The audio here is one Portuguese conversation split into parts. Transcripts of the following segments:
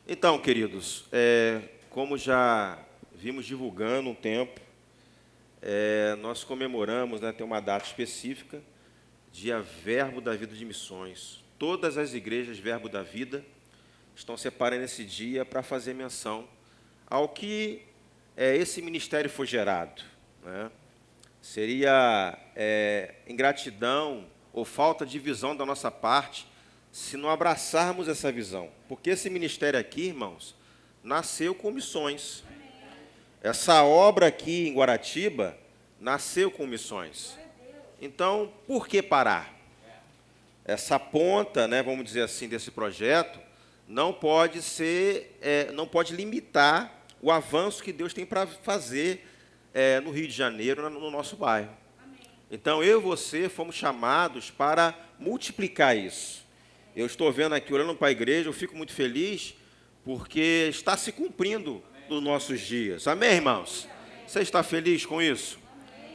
Então, queridos, como já vimos divulgando um tempo, nós comemoramos, tem uma data específica, Dia Verbo da Vida de Missões. Todas as igrejas Verbo da Vida estão separando esse dia para fazer menção ao que esse ministério foi gerado. Seria ingratidão ou falta de visão da nossa parte se não abraçarmos essa visão. Porque esse ministério aqui, irmãos, nasceu com missões. Essa obra aqui em Guaratiba nasceu com missões. Então, por que parar? Essa ponta, vamos dizer assim, desse projeto, não pode limitar o avanço que Deus tem para fazer no Rio de Janeiro, no nosso bairro. Então, eu e você fomos chamados para multiplicar isso. Eu estou vendo aqui, olhando para a igreja, eu fico muito feliz, porque está se cumprindo nos nossos dias. Amém, irmãos? Você está feliz com isso?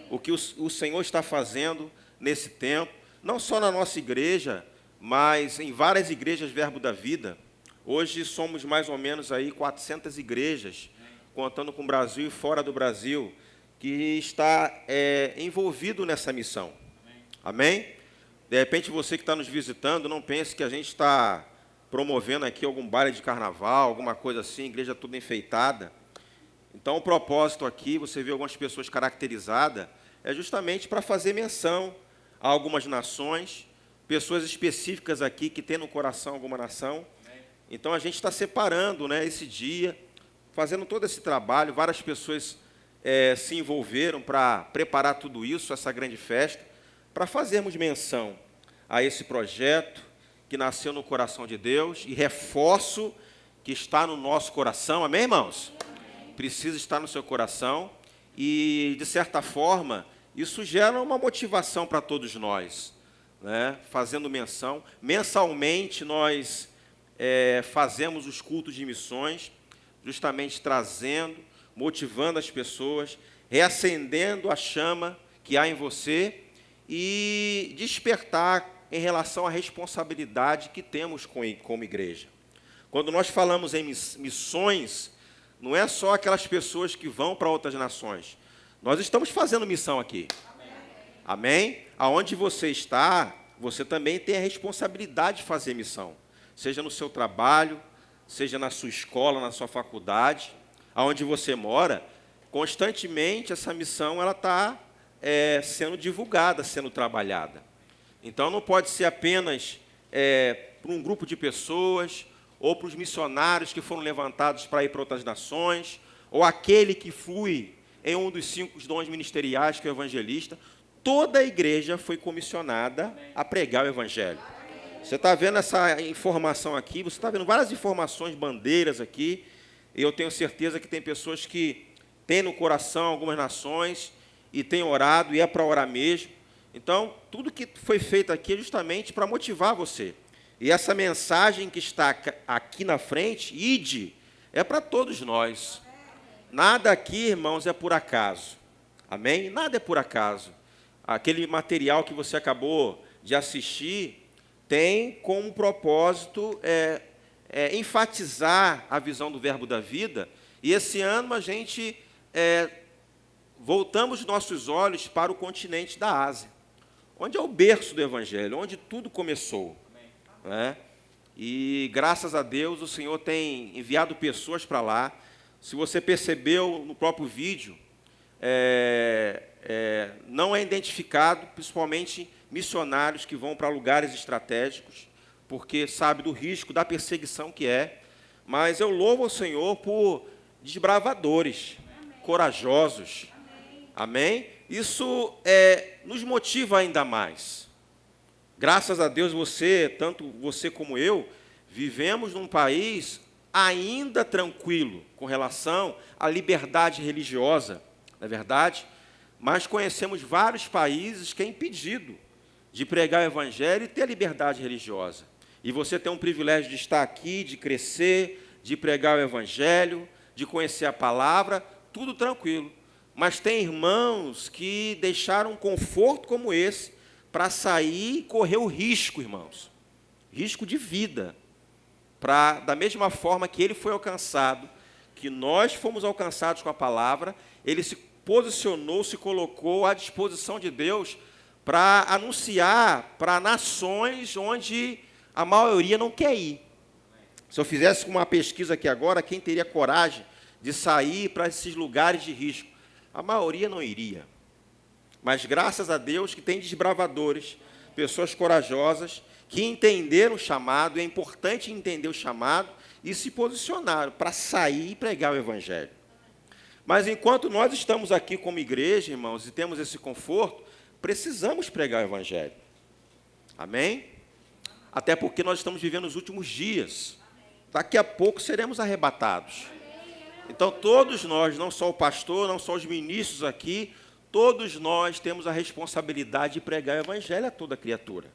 O que o Senhor está fazendo nesse tempo, não só na nossa igreja, mas em várias igrejas Verbo da Vida. Hoje somos mais ou menos aí 400 igrejas, contando com o Brasil e fora do Brasil, que está envolvido nessa missão. Amém? De repente, você que está nos visitando, não pense que a gente está promovendo aqui algum baile de carnaval, alguma coisa assim, igreja toda enfeitada. Então, o propósito aqui, você vê algumas pessoas caracterizadas, é justamente para fazer menção a algumas nações, pessoas específicas aqui que têm no coração alguma nação. Então, a gente está separando esse dia, fazendo todo esse trabalho. Várias pessoas se envolveram para preparar tudo isso, essa grande festa, para fazermos menção a esse projeto que nasceu no coração de Deus, e reforço que está no nosso coração. Amém, irmãos? Precisa estar no seu coração, e, de certa forma, isso gera uma motivação para todos nós, fazendo menção. Mensalmente, nós fazemos os cultos de missões, justamente trazendo, motivando as pessoas, reacendendo a chama que há em você, e despertar em relação à responsabilidade que temos como igreja. Quando nós falamos em missões, não é só aquelas pessoas que vão para outras nações. Nós estamos fazendo missão aqui. Amém? Aonde você está, você também tem a responsabilidade de fazer missão. Seja no seu trabalho, seja na sua escola, na sua faculdade, aonde você mora, constantemente essa missão está sendo divulgada, sendo trabalhada. Então, não pode ser apenas para um grupo de pessoas, ou para os missionários que foram levantados para ir para outras nações, ou aquele que flui em um dos 5 dons ministeriais, que é o evangelista. Toda a igreja foi comissionada a pregar o evangelho. Você está vendo essa informação aqui, você está vendo várias informações, bandeiras aqui, e eu tenho certeza que tem pessoas que têm no coração algumas nações, e têm orado, e é para orar mesmo. Então, tudo que foi feito aqui é justamente para motivar você. E essa mensagem que está aqui na frente, ide, é para todos nós. Nada aqui, irmãos, é por acaso. Amém? Nada é por acaso. Aquele material que você acabou de assistir tem como propósito enfatizar a visão do Verbo da Vida, e esse ano a gente voltamos nossos olhos para o continente da Ásia, onde é o berço do Evangelho, onde tudo começou. Né? E, graças a Deus, o Senhor tem enviado pessoas para lá. Se você percebeu no próprio vídeo, não é identificado, principalmente missionários que vão para lugares estratégicos, porque sabe do risco, da perseguição que é. Mas eu louvo ao Senhor por desbravadores, corajosos. Amém? Isso nos motiva ainda mais. Graças a Deus, tanto você como eu, vivemos num país ainda tranquilo com relação à liberdade religiosa, não é verdade? Mas conhecemos vários países que é impedido de pregar o Evangelho e ter liberdade religiosa. E você tem um privilégio de estar aqui, de crescer, de pregar o Evangelho, de conhecer a palavra, tudo tranquilo. Mas tem irmãos que deixaram um conforto como esse para sair e correr o risco, irmãos. Risco de vida. Da mesma forma que ele foi alcançado, que nós fomos alcançados com a palavra, ele se posicionou, se colocou à disposição de Deus para anunciar para nações onde a maioria não quer ir. Se eu fizesse uma pesquisa aqui agora, quem teria coragem de sair para esses lugares de risco? A maioria não iria. Mas graças a Deus que tem desbravadores, pessoas corajosas, que entenderam o chamado, é importante entender o chamado, e se posicionaram para sair e pregar o Evangelho. Mas enquanto nós estamos aqui como igreja, irmãos, e temos esse conforto, precisamos pregar o Evangelho. Amém? Até porque nós estamos vivendo os últimos dias. Daqui a pouco seremos arrebatados. Então, todos nós, não só o pastor, não só os ministros aqui, todos nós temos a responsabilidade de pregar o Evangelho a toda criatura.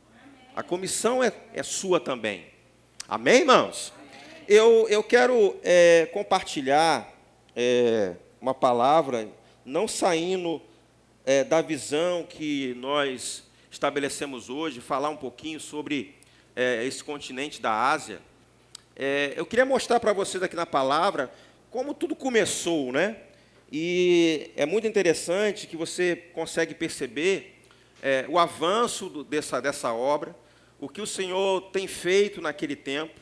A comissão é sua também. Amém, irmãos? Eu quero compartilhar uma palavra, não saindo da visão que nós estabelecemos hoje, falar um pouquinho sobre esse continente da Ásia. Eu queria mostrar para vocês aqui na palavra como tudo começou, né? E é muito interessante que você consegue perceber o avanço dessa obra, o que o Senhor tem feito naquele tempo,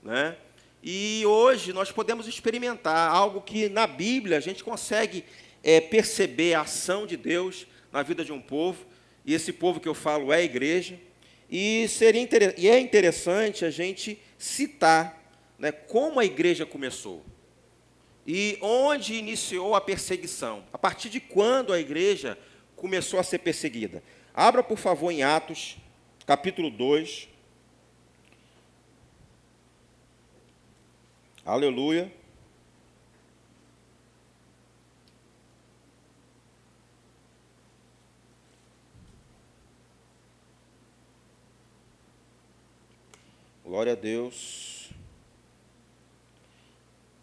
né? E hoje nós podemos experimentar algo que na Bíblia a gente consegue perceber a ação de Deus na vida de um povo, e esse povo que eu falo é a igreja, e é interessante a gente citar, né, como a igreja começou. E onde iniciou a perseguição? A partir de quando a igreja começou a ser perseguida? Abra, por favor, em Atos, capítulo 2. Aleluia. Glória a Deus.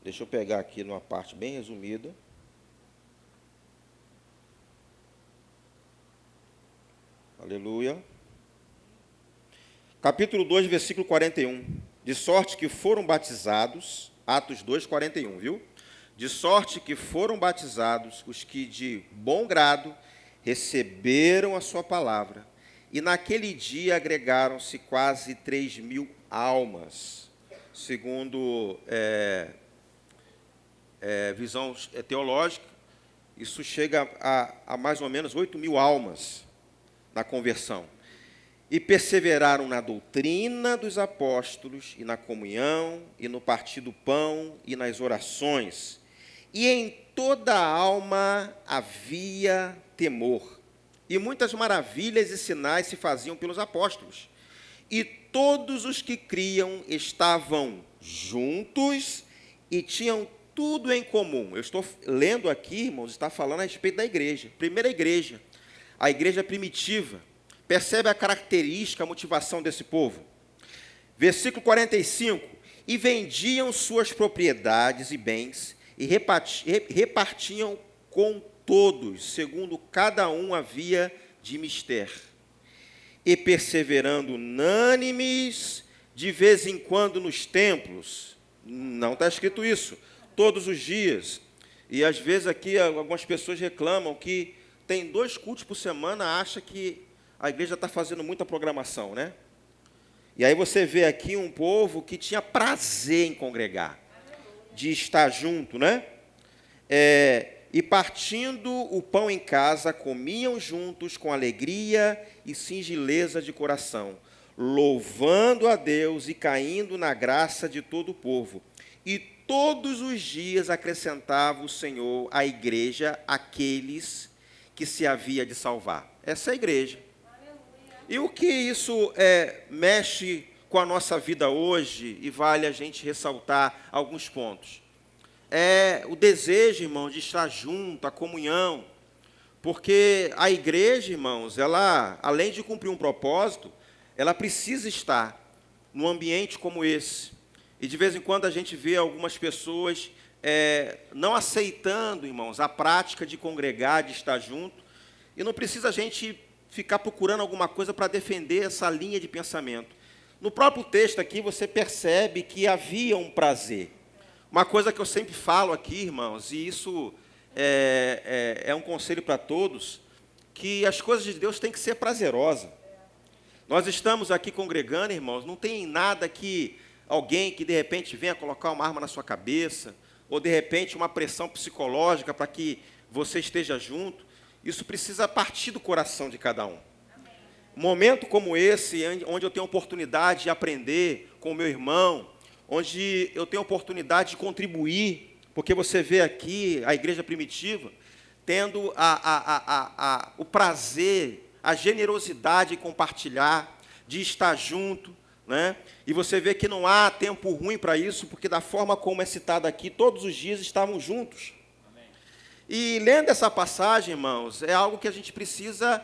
Deixa eu pegar aqui numa parte bem resumida. Aleluia. Capítulo 2, versículo 41. De sorte que foram batizados, Atos 2, 41, viu? De sorte que foram batizados os que de bom grado receberam a sua palavra. E naquele dia agregaram-se quase 3.000 almas, segundo visão teológica, isso chega a mais ou menos 8.000 almas na conversão. E perseveraram na doutrina dos apóstolos, e na comunhão, e no partir do pão, e nas orações. E em toda a alma havia temor. E muitas maravilhas e sinais se faziam pelos apóstolos. E todos os que criam estavam juntos e tinham tudo em comum. Eu estou lendo aqui, irmãos, está falando a respeito da igreja. Primeira igreja, a igreja primitiva. Percebe a característica, a motivação desse povo? Versículo 45. E vendiam suas propriedades e bens e repartiam com todos, segundo cada um havia de mister. E perseverando unânimes de vez em quando nos templos. Não está escrito isso. Todos os dias. E às vezes aqui algumas pessoas reclamam que tem 2 cultos por semana, acha que a igreja está fazendo muita programação, né? E aí você vê aqui um povo que tinha prazer em congregar, de estar junto, né? E partindo o pão em casa, comiam juntos com alegria e singeleza de coração, louvando a Deus e caindo na graça de todo o povo. E todos os dias acrescentava o Senhor à igreja aqueles que se havia de salvar. Essa é a igreja. E o que isso mexe com a nossa vida hoje, e vale a gente ressaltar alguns pontos. É o desejo, irmão, de estar junto, a comunhão, porque a igreja, irmãos, ela, além de cumprir um propósito, ela precisa estar num ambiente como esse. E de vez em quando a gente vê algumas pessoas não aceitando, irmãos, a prática de congregar, de estar junto, e não precisa a gente ficar procurando alguma coisa para defender essa linha de pensamento. No próprio texto aqui você percebe que havia um prazer. Uma coisa que eu sempre falo aqui, irmãos, e isso é um conselho para todos, que as coisas de Deus têm que ser prazerosas. Nós estamos aqui congregando, irmãos, não tem nada que alguém que de repente venha colocar uma arma na sua cabeça, ou de repente uma pressão psicológica para que você esteja junto. Isso precisa partir do coração de cada um. Um momento como esse, onde eu tenho a oportunidade de aprender com o meu irmão, onde eu tenho a oportunidade de contribuir, porque você vê aqui a igreja primitiva tendo o prazer, a generosidade de compartilhar, de estar junto, né? E você vê que não há tempo ruim para isso, porque da forma como é citado aqui, todos os dias estavam juntos. Amém. E lendo essa passagem, irmãos, é algo que a gente precisa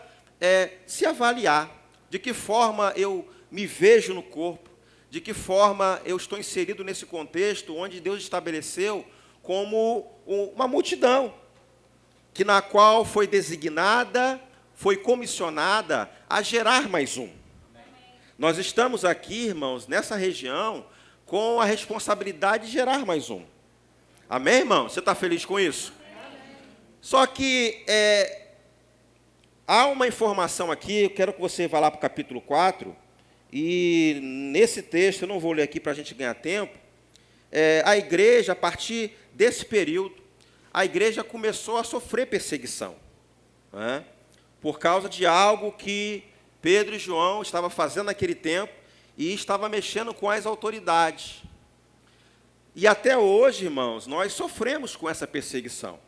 se avaliar. De que forma eu me vejo no corpo, de que forma eu estou inserido nesse contexto onde Deus estabeleceu como uma multidão, que na qual foi designada, foi comissionada a gerar mais um. Nós estamos aqui, irmãos, nessa região, com a responsabilidade de gerar mais um. Amém, irmão? Você está feliz com isso? Só que há uma informação aqui, eu quero que você vá lá para o capítulo 4, e nesse texto, eu não vou ler aqui para a gente ganhar tempo, a igreja, a partir desse período, a igreja começou a sofrer perseguição, né, por causa de algo que Pedro e João estavam fazendo naquele tempo e estava mexendo com as autoridades. E até hoje, irmãos, nós sofremos com essa perseguição.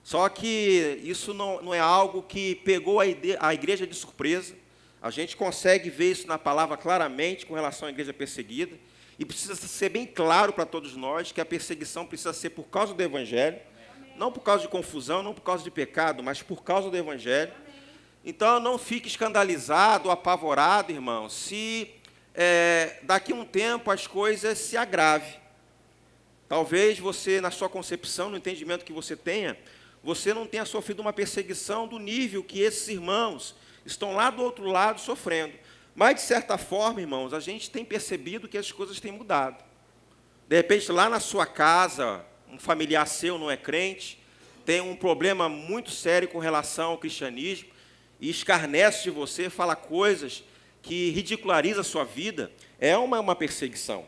Só que isso não é algo que pegou a igreja de surpresa. A gente consegue ver isso na palavra claramente com relação à igreja perseguida. E precisa ser bem claro para todos nós que a perseguição precisa ser por causa do Evangelho. Amém. Não por causa de confusão, não por causa de pecado, mas por causa do Evangelho. Amém. Então, não fique escandalizado, apavorado, irmão, se daqui a um tempo as coisas se agravem. Talvez você, na sua concepção, no entendimento que você tenha, você não tenha sofrido uma perseguição do nível que esses irmãos estão lá do outro lado sofrendo. Mas, de certa forma, irmãos, a gente tem percebido que as coisas têm mudado. De repente, lá na sua casa, um familiar seu não é crente, tem um problema muito sério com relação ao cristianismo, e escarnece de você, fala coisas que ridicularizam a sua vida, é uma perseguição.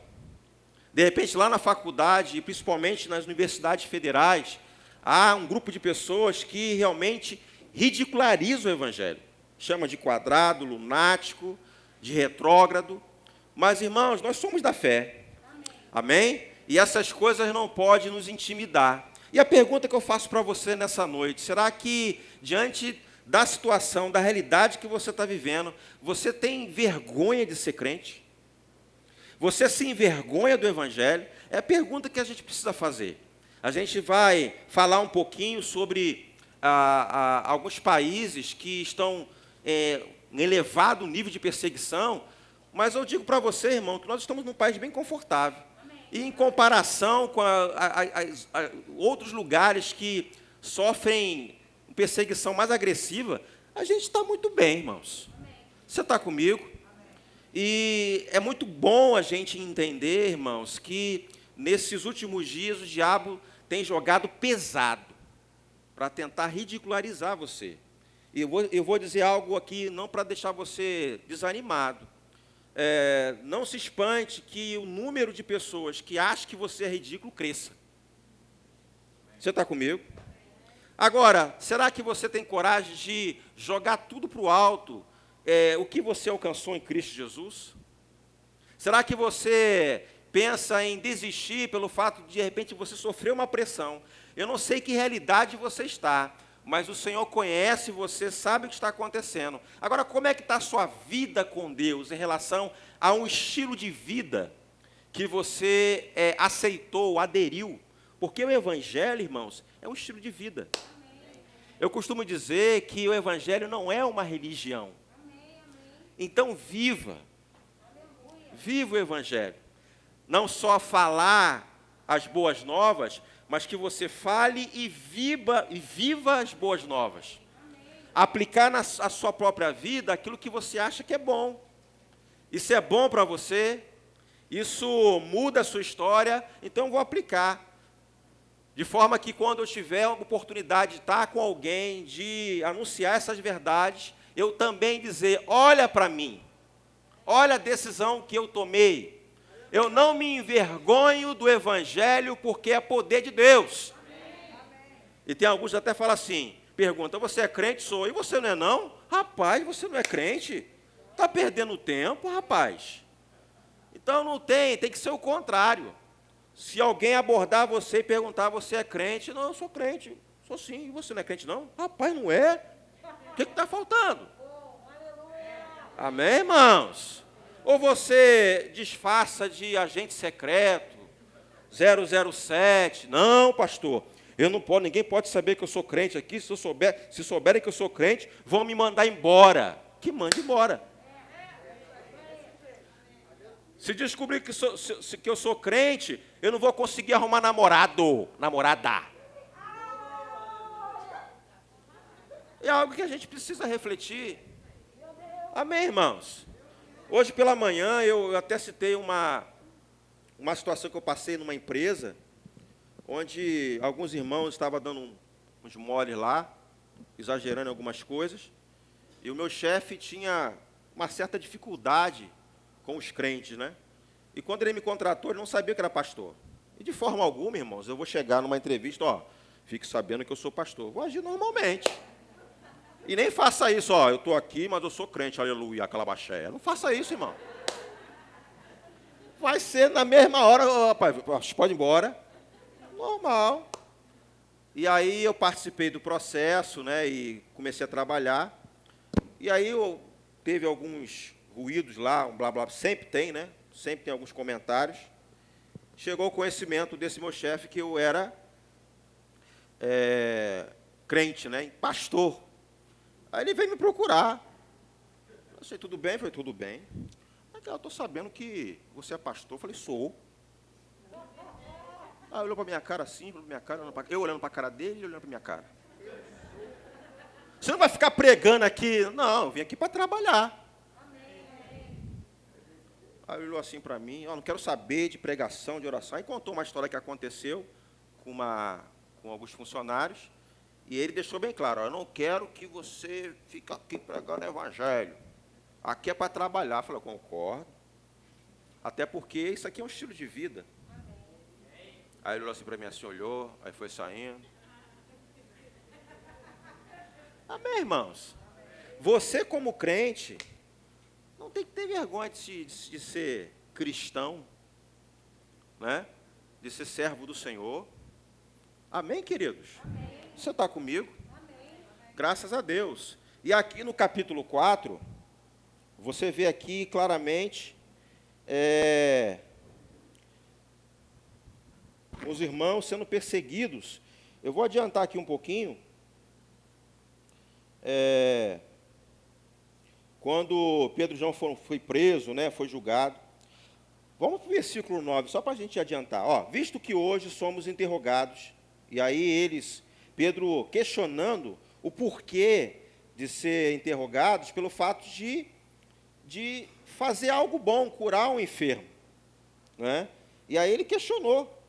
De repente, lá na faculdade, e principalmente nas universidades federais, há um grupo de pessoas que realmente ridicularizam o Evangelho. Chama de quadrado, lunático, de retrógrado. Mas, irmãos, nós somos da fé. Amém? E essas coisas não podem nos intimidar. E a pergunta que eu faço para você nessa noite, será que, diante da situação, da realidade que você está vivendo, você tem vergonha de ser crente? Você se envergonha do Evangelho? É a pergunta que a gente precisa fazer. A gente vai falar um pouquinho sobre alguns países que estão em elevado nível de perseguição, mas eu digo para você, irmão, que nós estamos num país bem confortável. Amém. E em comparação com outros lugares que sofrem perseguição mais agressiva, a gente está muito bem, irmãos. Amém. Você está comigo? Amém. E é muito bom a gente entender, irmãos, que nesses últimos dias o diabo tem jogado pesado para tentar ridicularizar você. E eu vou dizer algo aqui, não para deixar você desanimado. Não se espante que o número de pessoas que acham que você é ridículo cresça. Você está comigo? Agora, será que você tem coragem de jogar tudo para o alto, o que você alcançou em Cristo Jesus? Será que você pensa em desistir pelo fato de repente, você sofrer uma pressão? Eu não sei que realidade você está, mas o Senhor conhece você, sabe o que está acontecendo. Agora, como é que está a sua vida com Deus em relação a um estilo de vida que você aceitou, aderiu? Porque o Evangelho, irmãos, é um estilo de vida. Eu costumo dizer que o Evangelho não é uma religião. Então, viva o Evangelho. Não só falar as boas novas, mas que você fale e viva as boas novas. Aplicar na sua própria vida aquilo que você acha que é bom. Isso é bom para você, isso muda a sua história, então eu vou aplicar. De forma que quando eu tiver a oportunidade de estar com alguém, de anunciar essas verdades, eu também dizer, olha para mim, olha a decisão que eu tomei. Eu não me envergonho do Evangelho, porque é poder de Deus. E tem alguns que até falam assim, perguntam, você é crente? Sou. E você não é não? Rapaz, você não é crente? Está perdendo tempo, rapaz. Então não tem que ser o contrário. Se alguém abordar você e perguntar, você é crente? Não, eu sou crente. Sou sim. E você não é crente, não? Rapaz, não é? O que está faltando? Amém, irmãos? Ou você disfarça de agente secreto, 007? Não, pastor, eu não posso, ninguém pode saber que eu sou crente aqui. Se souberem que eu sou crente, vão me mandar embora. Que mande embora. Se descobrir que eu sou crente, eu não vou conseguir arrumar namorada. É algo que a gente precisa refletir. Amém, irmãos? Hoje pela manhã eu até citei uma situação que eu passei numa empresa, onde alguns irmãos estavam dando uns moles lá, exagerando em algumas coisas, e o meu chefe tinha uma certa dificuldade com os crentes, né? E quando ele me contratou, ele não sabia que era pastor. E de forma alguma, irmãos, eu vou chegar numa entrevista, fique sabendo que eu sou pastor. Vou agir normalmente. E nem faça isso, eu estou aqui, mas eu sou crente, aleluia, calabaxé. Não faça isso, irmão. Vai ser na mesma hora, rapaz, pode ir embora. Normal. E aí eu participei do processo, né, e comecei a trabalhar. E aí teve alguns ruídos lá, um blá blá, sempre tem, né? Sempre tem alguns comentários. Chegou o conhecimento desse meu chefe que eu era crente, né? Pastor. Aí ele veio me procurar. Eu achei, tudo bem? Falei, tudo bem. Eu estou sabendo que você é pastor. Eu falei, sou. Aí olhou para minha cara assim, olhou para minha cara, eu olhando para a cara dele e olhando para minha cara. Você não vai ficar pregando aqui? Não, eu vim aqui para trabalhar. Aí ele olhou assim para mim, não quero saber de pregação, de oração. Aí contou uma história que aconteceu com alguns funcionários, e ele deixou bem claro, eu não quero que você fique aqui pregando evangelho. Aqui é para trabalhar. Eu falei, eu concordo. Até porque isso aqui é um estilo de vida. Aí ele olhou assim para mim, assim, olhou, aí foi saindo. Amém, irmãos? Você como crente, não tem que ter vergonha de ser cristão, né? De ser servo do Senhor. Amém, queridos? Amém. Você está comigo? Amém. Graças a Deus. E aqui no capítulo 4, você vê aqui claramente os irmãos sendo perseguidos. Eu vou adiantar aqui um pouquinho. Quando Pedro e João foi preso, né, foi julgado. Vamos para o versículo 9, só para a gente adiantar. Visto que hoje somos interrogados, e aí Pedro questionando o porquê de ser interrogados pelo fato de de fazer algo bom, curar um enfermo. Né? E aí ele questionou,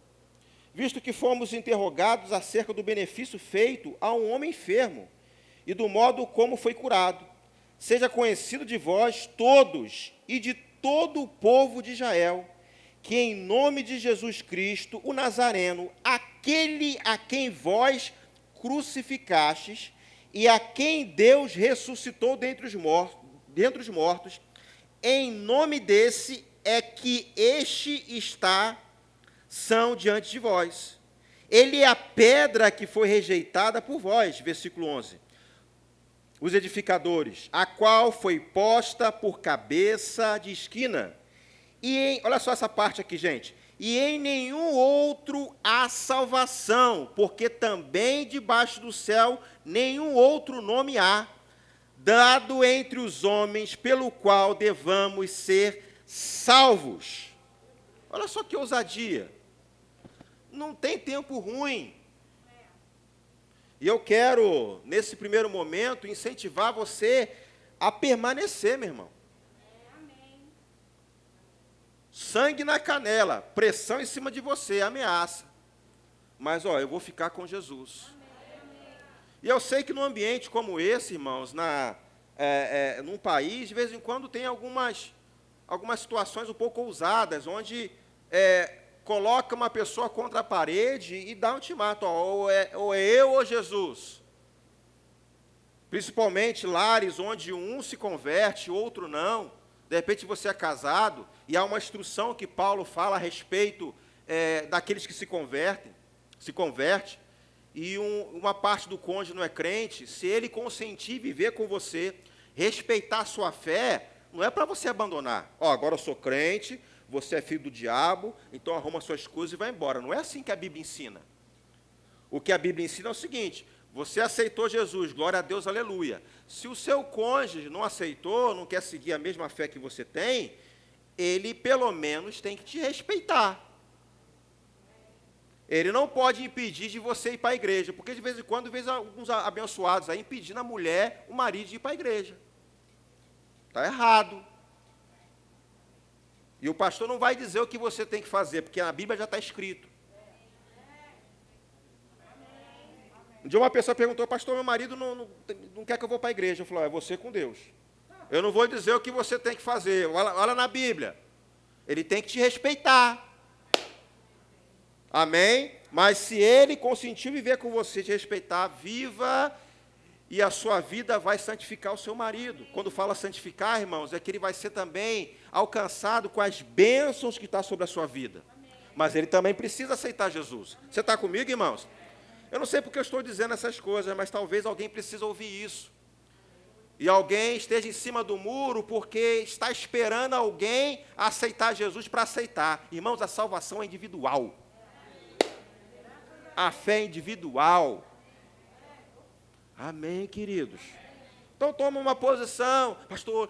visto que fomos interrogados acerca do benefício feito a um homem enfermo e do modo como foi curado. Seja conhecido de vós todos e de todo o povo de Israel, que em nome de Jesus Cristo, o Nazareno, aquele a quem vós crucificastes e a quem Deus ressuscitou dentre os mortos, em nome desse é que este está são diante de vós. Ele é a pedra que foi rejeitada por vós, versículo 11. Os edificadores, a qual foi posta por cabeça de esquina. Olha só essa parte aqui, gente. E em nenhum outro há salvação, porque também debaixo do céu nenhum outro nome há, dado entre os homens, pelo qual devamos ser salvos. Olha só que ousadia. Não tem tempo ruim. E eu quero, nesse primeiro momento, incentivar você a permanecer, meu irmão. Sangue na canela, pressão em cima de você, ameaça. Mas, eu vou ficar com Jesus. E eu sei que num ambiente como esse, irmãos, num país, de vez em quando tem algumas situações um pouco ousadas, onde coloca uma pessoa contra a parede e dá um ultimato, ou é eu ou Jesus. Principalmente lares onde um se converte, outro não. De repente você é casado, e há uma instrução que Paulo fala a respeito daqueles que se converte, e uma parte do cônjuge não é crente. Se ele consentir viver com você, respeitar a sua fé, não é para você abandonar. Agora eu sou crente, você é filho do diabo, então arruma suas coisas e vai embora. Não é assim que a Bíblia ensina. O que a Bíblia ensina é o seguinte: você aceitou Jesus, glória a Deus, aleluia. Se o seu cônjuge não aceitou, não quer seguir a mesma fé que você tem, ele pelo menos tem que te respeitar. Ele não pode impedir de você ir para a igreja, porque de vez em quando, alguns abençoados aí impedindo a mulher, o marido de ir para a igreja. Está errado. E o pastor não vai dizer o que você tem que fazer, porque na Bíblia já está escrito. Um dia uma pessoa perguntou: pastor, meu marido não quer que eu vou para a igreja. Eu falei: é você com Deus. Eu não vou dizer o que você tem que fazer. Olha na Bíblia. Ele tem que te respeitar. Amém? Mas se ele consentir viver com você, te respeitar, viva, e a sua vida vai santificar o seu marido. Quando fala santificar, irmãos, é que ele vai ser também alcançado com as bênçãos que estão sobre a sua vida. Mas ele também precisa aceitar Jesus. Você está comigo, irmãos? Eu não sei porque eu estou dizendo essas coisas, mas talvez alguém precise ouvir isso. E alguém esteja em cima do muro porque está esperando alguém aceitar Jesus para aceitar. Irmãos, a salvação é individual. A fé é individual. Amém, queridos? Então toma uma posição. Pastor,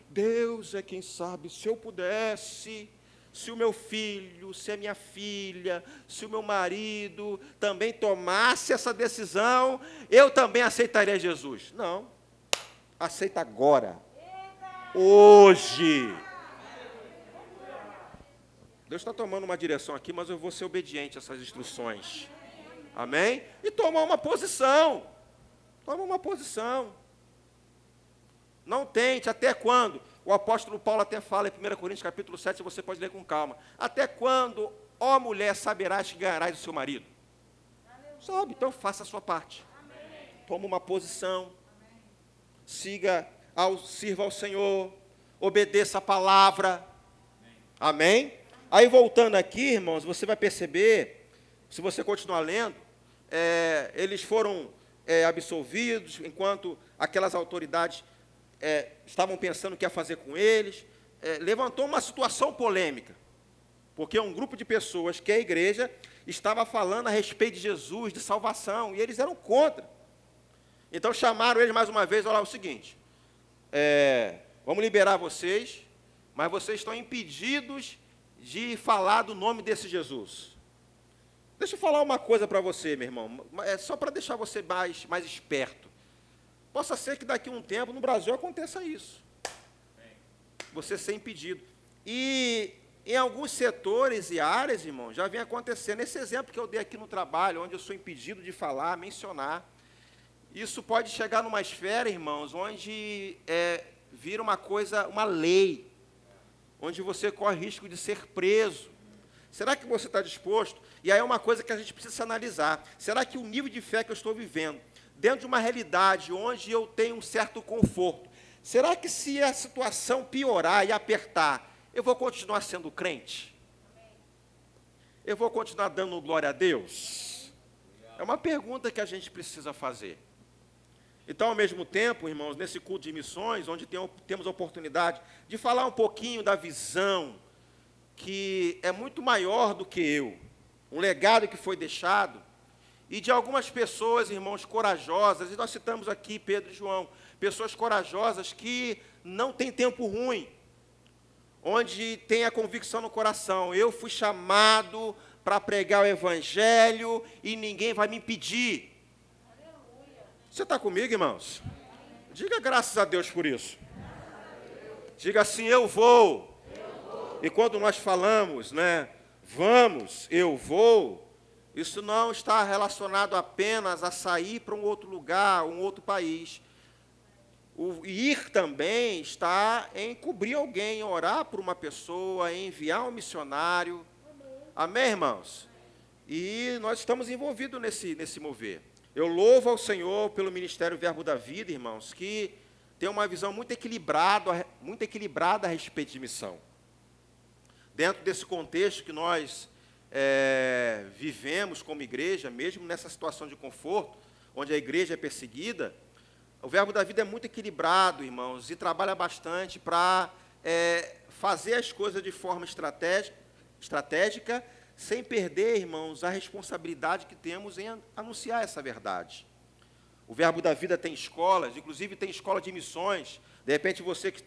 Deus é quem sabe. Se eu pudesse, se o meu filho, se a minha filha, se o meu marido também tomasse essa decisão, eu também aceitaria Jesus. Não. Aceita agora. Hoje. Deus está tomando uma direção aqui, mas eu vou ser obediente a essas instruções. Amém? E toma uma posição. Toma uma posição. Não tente, até quando? O apóstolo Paulo até fala em 1 Coríntios capítulo 7, você pode ler com calma. Até quando, ó mulher, saberás que ganharás o seu marido? Sabe, então faça a sua parte. Toma uma posição. Sirva ao Senhor. Obedeça a palavra. Amém? Aí voltando aqui, irmãos, você vai perceber, se você continuar lendo, eles foram absolvidos, enquanto aquelas autoridades estavam pensando o que ia fazer com eles. Levantou uma situação polêmica, porque um grupo de pessoas, que é a igreja, estava falando a respeito de Jesus, de salvação, e eles eram contra. Então chamaram eles mais uma vez: olha, é o seguinte, vamos liberar vocês, mas vocês estão impedidos de falar do nome desse Jesus. Deixa eu falar uma coisa para você, meu irmão, só para deixar você mais esperto. Possa ser que daqui a um tempo no Brasil aconteça isso. você ser impedido. E em alguns setores e áreas, irmão, já vem acontecendo. Esse exemplo que eu dei aqui no trabalho, onde eu sou impedido de falar, mencionar, isso pode chegar numa esfera, irmãos, onde vira uma coisa, uma lei, onde você corre risco de ser preso. Será que você está disposto? E aí é uma coisa que a gente precisa analisar. Será que o nível de fé que eu estou vivendo, dentro de uma realidade onde eu tenho um certo conforto, será que se a situação piorar e apertar, eu vou continuar sendo crente? Eu vou continuar dando glória a Deus? É uma pergunta que a gente precisa fazer. Então, ao mesmo tempo, irmãos, nesse culto de missões, onde temos a oportunidade de falar um pouquinho da visão, que é muito maior do que eu, um legado que foi deixado, e de algumas pessoas, irmãos, corajosas, e nós citamos aqui Pedro e João, pessoas corajosas que não têm tempo ruim, onde tem a convicção no coração, eu fui chamado para pregar o Evangelho e ninguém vai me impedir. Você está comigo, irmãos? Diga graças a Deus por isso. Diga assim, eu vou. E quando nós falamos, vamos, eu vou, isso não está relacionado apenas a sair para um outro lugar, um outro país. O ir também está em cobrir alguém, em orar por uma pessoa, em enviar um missionário. Amém, irmãos? E nós estamos envolvidos nesse mover. Eu louvo ao Senhor pelo Ministério Verbo da Vida, irmãos, que tem uma visão muito equilibrada a respeito de missão. Dentro desse contexto que nós vivemos como igreja, mesmo nessa situação de conforto, onde a igreja é perseguida, o Verbo da Vida é muito equilibrado, irmãos, e trabalha bastante para fazer as coisas de forma estratégica, sem perder, irmãos, a responsabilidade que temos em anunciar essa verdade. O Verbo da Vida tem escolas, inclusive tem escola de missões. De repente, você que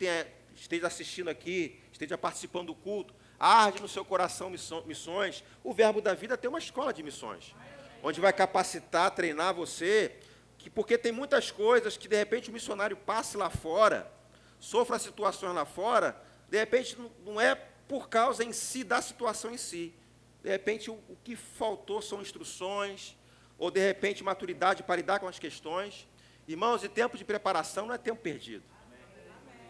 esteja assistindo aqui, esteja participando do culto, arde no seu coração missões. O Verbo da Vida tem uma escola de missões, onde vai capacitar, treinar você, porque tem muitas coisas que, de repente, o missionário passe lá fora, sofra situações lá fora, de repente, não é por causa em si da situação em si. De repente, o que faltou são instruções, ou, de repente, maturidade para lidar com as questões. Irmãos, e tempo de preparação não é tempo perdido.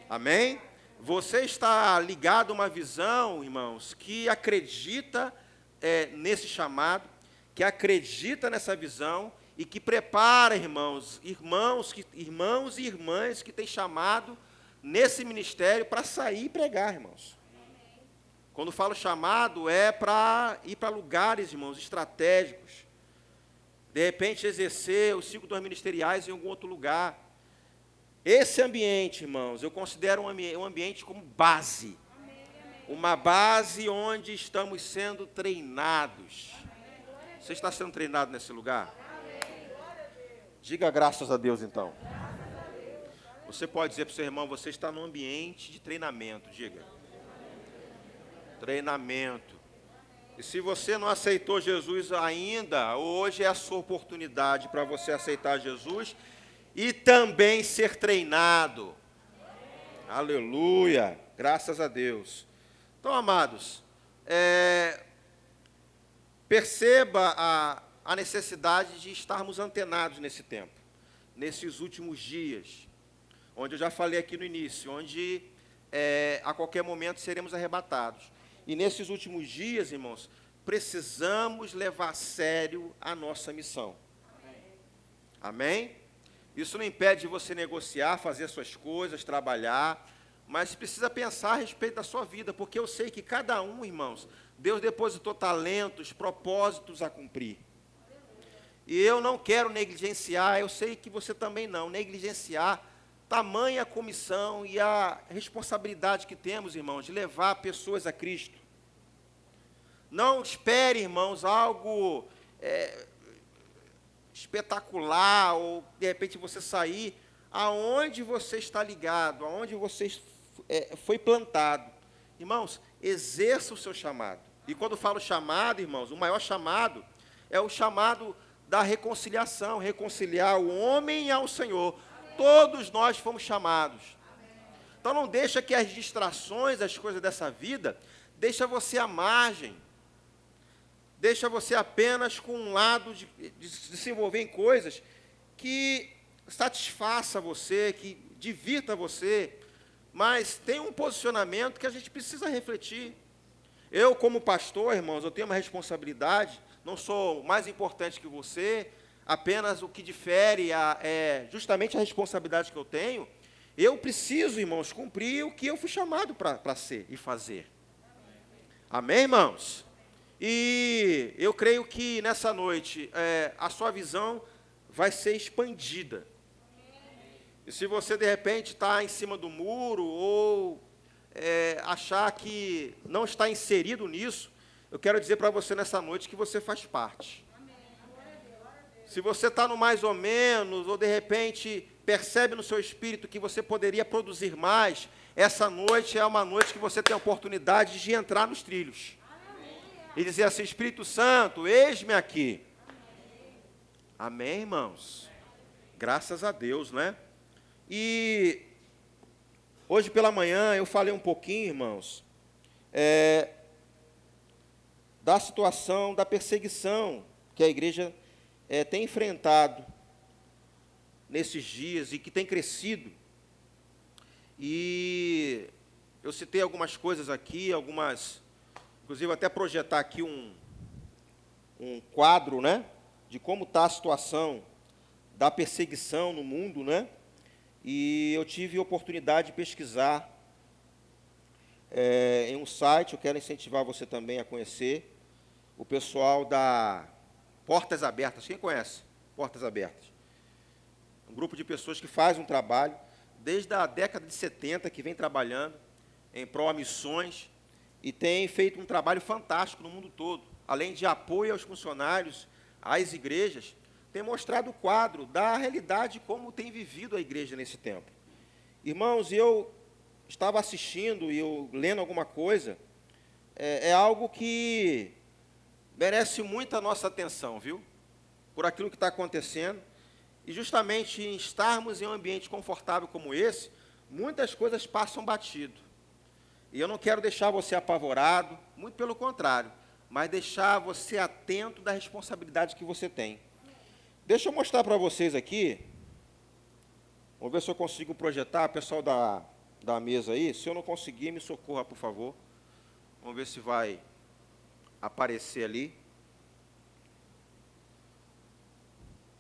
Amém? Você está ligado a uma visão, irmãos, que acredita nesse chamado, que acredita nessa visão e que prepara, irmãos e irmãs que têm chamado nesse ministério para sair e pregar, irmãos. Quando falo chamado, é para ir para lugares, irmãos, estratégicos. De repente, exercer os 5 dons ministeriais em algum outro lugar. Esse ambiente, irmãos, eu considero um ambiente como base. Uma base onde estamos sendo treinados. Você está sendo treinado nesse lugar? Diga graças a Deus, então. Você pode dizer para o seu irmão, você está num ambiente de treinamento, diga. Treinamento. E se você não aceitou Jesus ainda, hoje é a sua oportunidade para você aceitar Jesus e também ser treinado. Aleluia, graças a Deus. Então, amados, perceba a necessidade de estarmos antenados nesse tempo, nesses últimos dias, onde eu já falei aqui no início, onde a qualquer momento seremos arrebatados. E nesses últimos dias, irmãos, precisamos levar a sério a nossa missão. Amém? Isso não impede de você negociar, fazer suas coisas, trabalhar, mas precisa pensar a respeito da sua vida, porque eu sei que cada um, irmãos, Deus depositou talentos, propósitos a cumprir. E eu não quero negligenciar, eu sei que você também não, negligenciar tamanha a comissão e a responsabilidade que temos, irmãos, de levar pessoas a Cristo. Não espere, irmãos, algo espetacular, ou de repente você sair aonde você está ligado, aonde você foi plantado. Irmãos, exerça o seu chamado. E quando eu falo chamado, irmãos, o maior chamado é o chamado da reconciliação, reconciliar o homem ao Senhor. Todos nós fomos chamados. Então não deixa que as distrações, as coisas dessa vida, deixa você à margem. Deixa você apenas com um lado de se envolver em coisas que satisfaça você, que divirta você, mas tem um posicionamento que a gente precisa refletir. Eu, como pastor, irmãos, eu tenho uma responsabilidade, não sou mais importante que você, apenas o que difere é justamente a responsabilidade que eu tenho. Eu preciso, irmãos, cumprir o que eu fui chamado para ser e fazer. Amém, irmãos? E eu creio que nessa noite a sua visão vai ser expandida. E se você de repente está em cima do muro ou achar que não está inserido nisso, eu quero dizer para você nessa noite que você faz parte. Se você está no mais ou menos, ou de repente percebe no seu espírito que você poderia produzir mais, essa noite é uma noite que você tem a oportunidade de entrar nos trilhos. E dizer assim, Espírito Santo, eis-me aqui. Amém, irmãos? Graças a Deus, né? E hoje pela manhã eu falei um pouquinho, irmãos, da situação da perseguição que a igreja tem enfrentado nesses dias e que tem crescido. E eu citei algumas coisas aqui, inclusive até projetar aqui um quadro, né, de como está a situação da perseguição no mundo, né? E eu tive a oportunidade de pesquisar em um site, eu quero incentivar você também a conhecer, o pessoal da Portas Abertas. Quem conhece Portas Abertas? Um grupo de pessoas que faz um trabalho, desde a década de 70, que vem trabalhando em prol a missões, e tem feito um trabalho fantástico no mundo todo. Além de apoio aos funcionários, às igrejas, tem mostrado o quadro da realidade como tem vivido a igreja nesse tempo. Irmãos, eu estava assistindo e eu lendo alguma coisa, é algo que merece muita nossa atenção, viu? Por aquilo que está acontecendo. E justamente em estarmos em um ambiente confortável como esse, muitas coisas passam batido. E eu não quero deixar você apavorado, muito pelo contrário, mas deixar você atento da responsabilidade que você tem. Deixa eu mostrar para vocês aqui, vamos ver se eu consigo projetar, pessoal da mesa aí, se eu não conseguir, me socorra, por favor. Vamos ver se vai aparecer ali.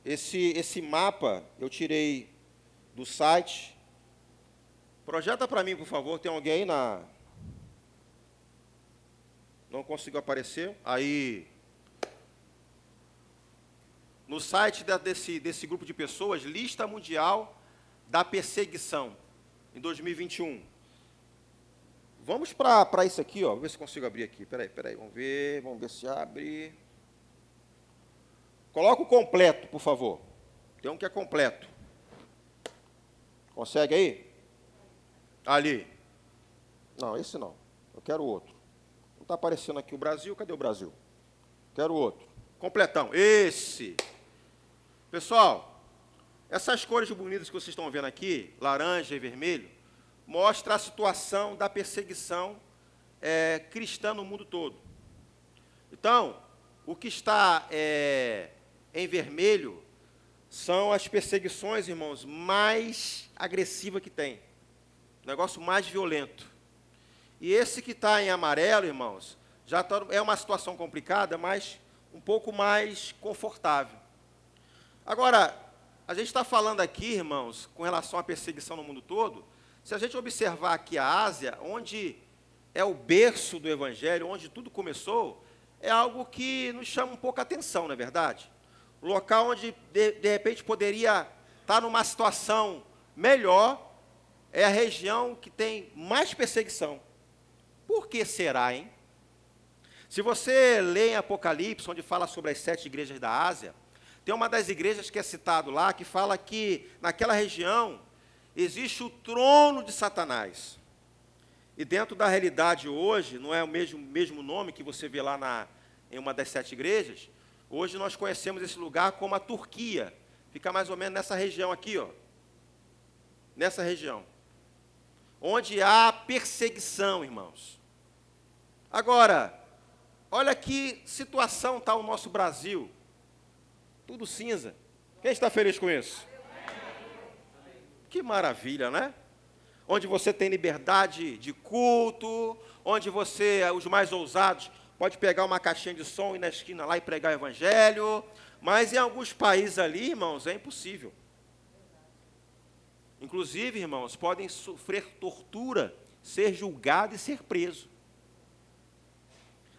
Esse mapa eu tirei do site. Projeta para mim, por favor, tem alguém aí Não conseguiu aparecer? Aí, no site desse grupo de pessoas, lista mundial da perseguição, em 2021. Vamos para isso aqui, ó. Vamos ver se consigo abrir aqui. Peraí, vamos ver se abre. Coloca o completo, por favor. Tem um que é completo. Consegue aí? Ali. Não, esse não. Eu quero outro. Não está aparecendo aqui o Brasil. Cadê o Brasil? Quero outro. Completão. Esse. Pessoal, essas cores bonitas que vocês estão vendo aqui, laranja e vermelho, mostra a situação da perseguição cristã no mundo todo. Então, o que está em vermelho são as perseguições, irmãos, mais agressivas que tem. O negócio mais violento. E esse que está em amarelo, irmãos, é uma situação complicada, mas um pouco mais confortável. Agora, a gente está falando aqui, irmãos, com relação à perseguição no mundo todo. Se a gente observar aqui a Ásia, onde é o berço do Evangelho, onde tudo começou, é algo que nos chama um pouco a atenção, não é verdade? O local onde, de repente, poderia estar numa situação melhor, é a região que tem mais perseguição. Por que será, hein? Se você lê em Apocalipse, onde fala sobre as 7 igrejas da Ásia, tem uma das igrejas que é citado lá, que fala que naquela região existe o trono de Satanás. E dentro da realidade hoje, não é o mesmo nome que você vê lá em uma das 7 igrejas, hoje nós conhecemos esse lugar como a Turquia. Fica mais ou menos nessa região aqui, ó. Nessa região. onde há perseguição, irmãos. Agora, olha que situação está o nosso Brasil. Tudo cinza. Quem está feliz com isso? Que maravilha, né? Onde você tem liberdade de culto, onde você, os mais ousados, pode pegar uma caixinha de som e ir na esquina lá e pregar o evangelho. Mas em alguns países ali, irmãos, é impossível. Inclusive, irmãos, podem sofrer tortura, ser julgado e ser preso.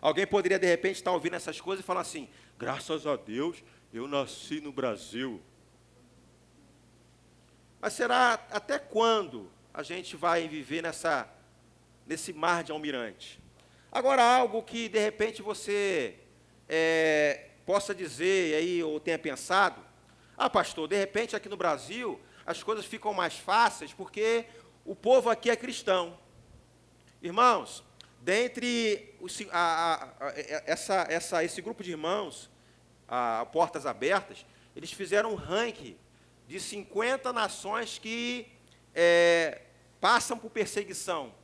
Alguém poderia, de repente, estar ouvindo essas coisas e falar assim: graças a Deus, eu nasci no Brasil. Mas será até quando a gente vai viver nesse mar de almirante? Agora, algo que, de repente, você possa dizer aí, ou tenha pensado: ah, pastor, de repente, aqui no Brasil, as coisas ficam mais fáceis porque o povo aqui é cristão. Irmãos, dentre esse grupo de irmãos, Portas Abertas, eles fizeram um ranking de 50 nações que passam por perseguição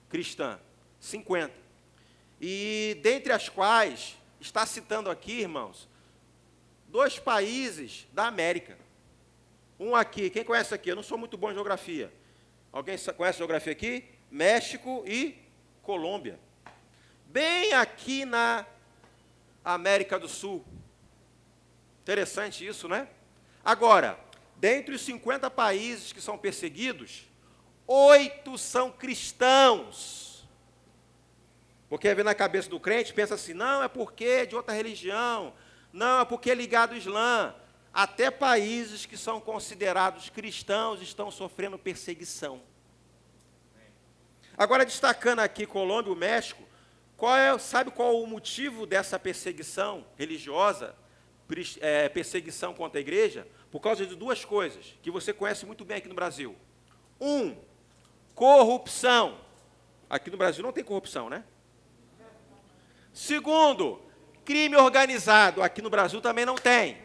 cristã. 50. E dentre as quais, está citando aqui, irmãos, 2 países da América. Um aqui, quem conhece aqui? Eu não sou muito bom em geografia. Alguém conhece geografia aqui? México e Colômbia. Bem aqui na América do Sul. Interessante isso, né? Agora, dentre os 50 países que são perseguidos, 8 são cristãos. Porque vem na cabeça do crente, pensa assim: não, é porque é de outra religião, não, é porque é ligado ao Islã. Até países que são considerados cristãos estão sofrendo perseguição. Agora, destacando aqui Colômbia e o México, sabe qual o motivo dessa perseguição religiosa, perseguição contra a igreja? Por causa de 2 coisas, que você conhece muito bem aqui no Brasil. 1, corrupção. Aqui no Brasil não tem corrupção, né? 2, crime organizado. Aqui no Brasil também não tem.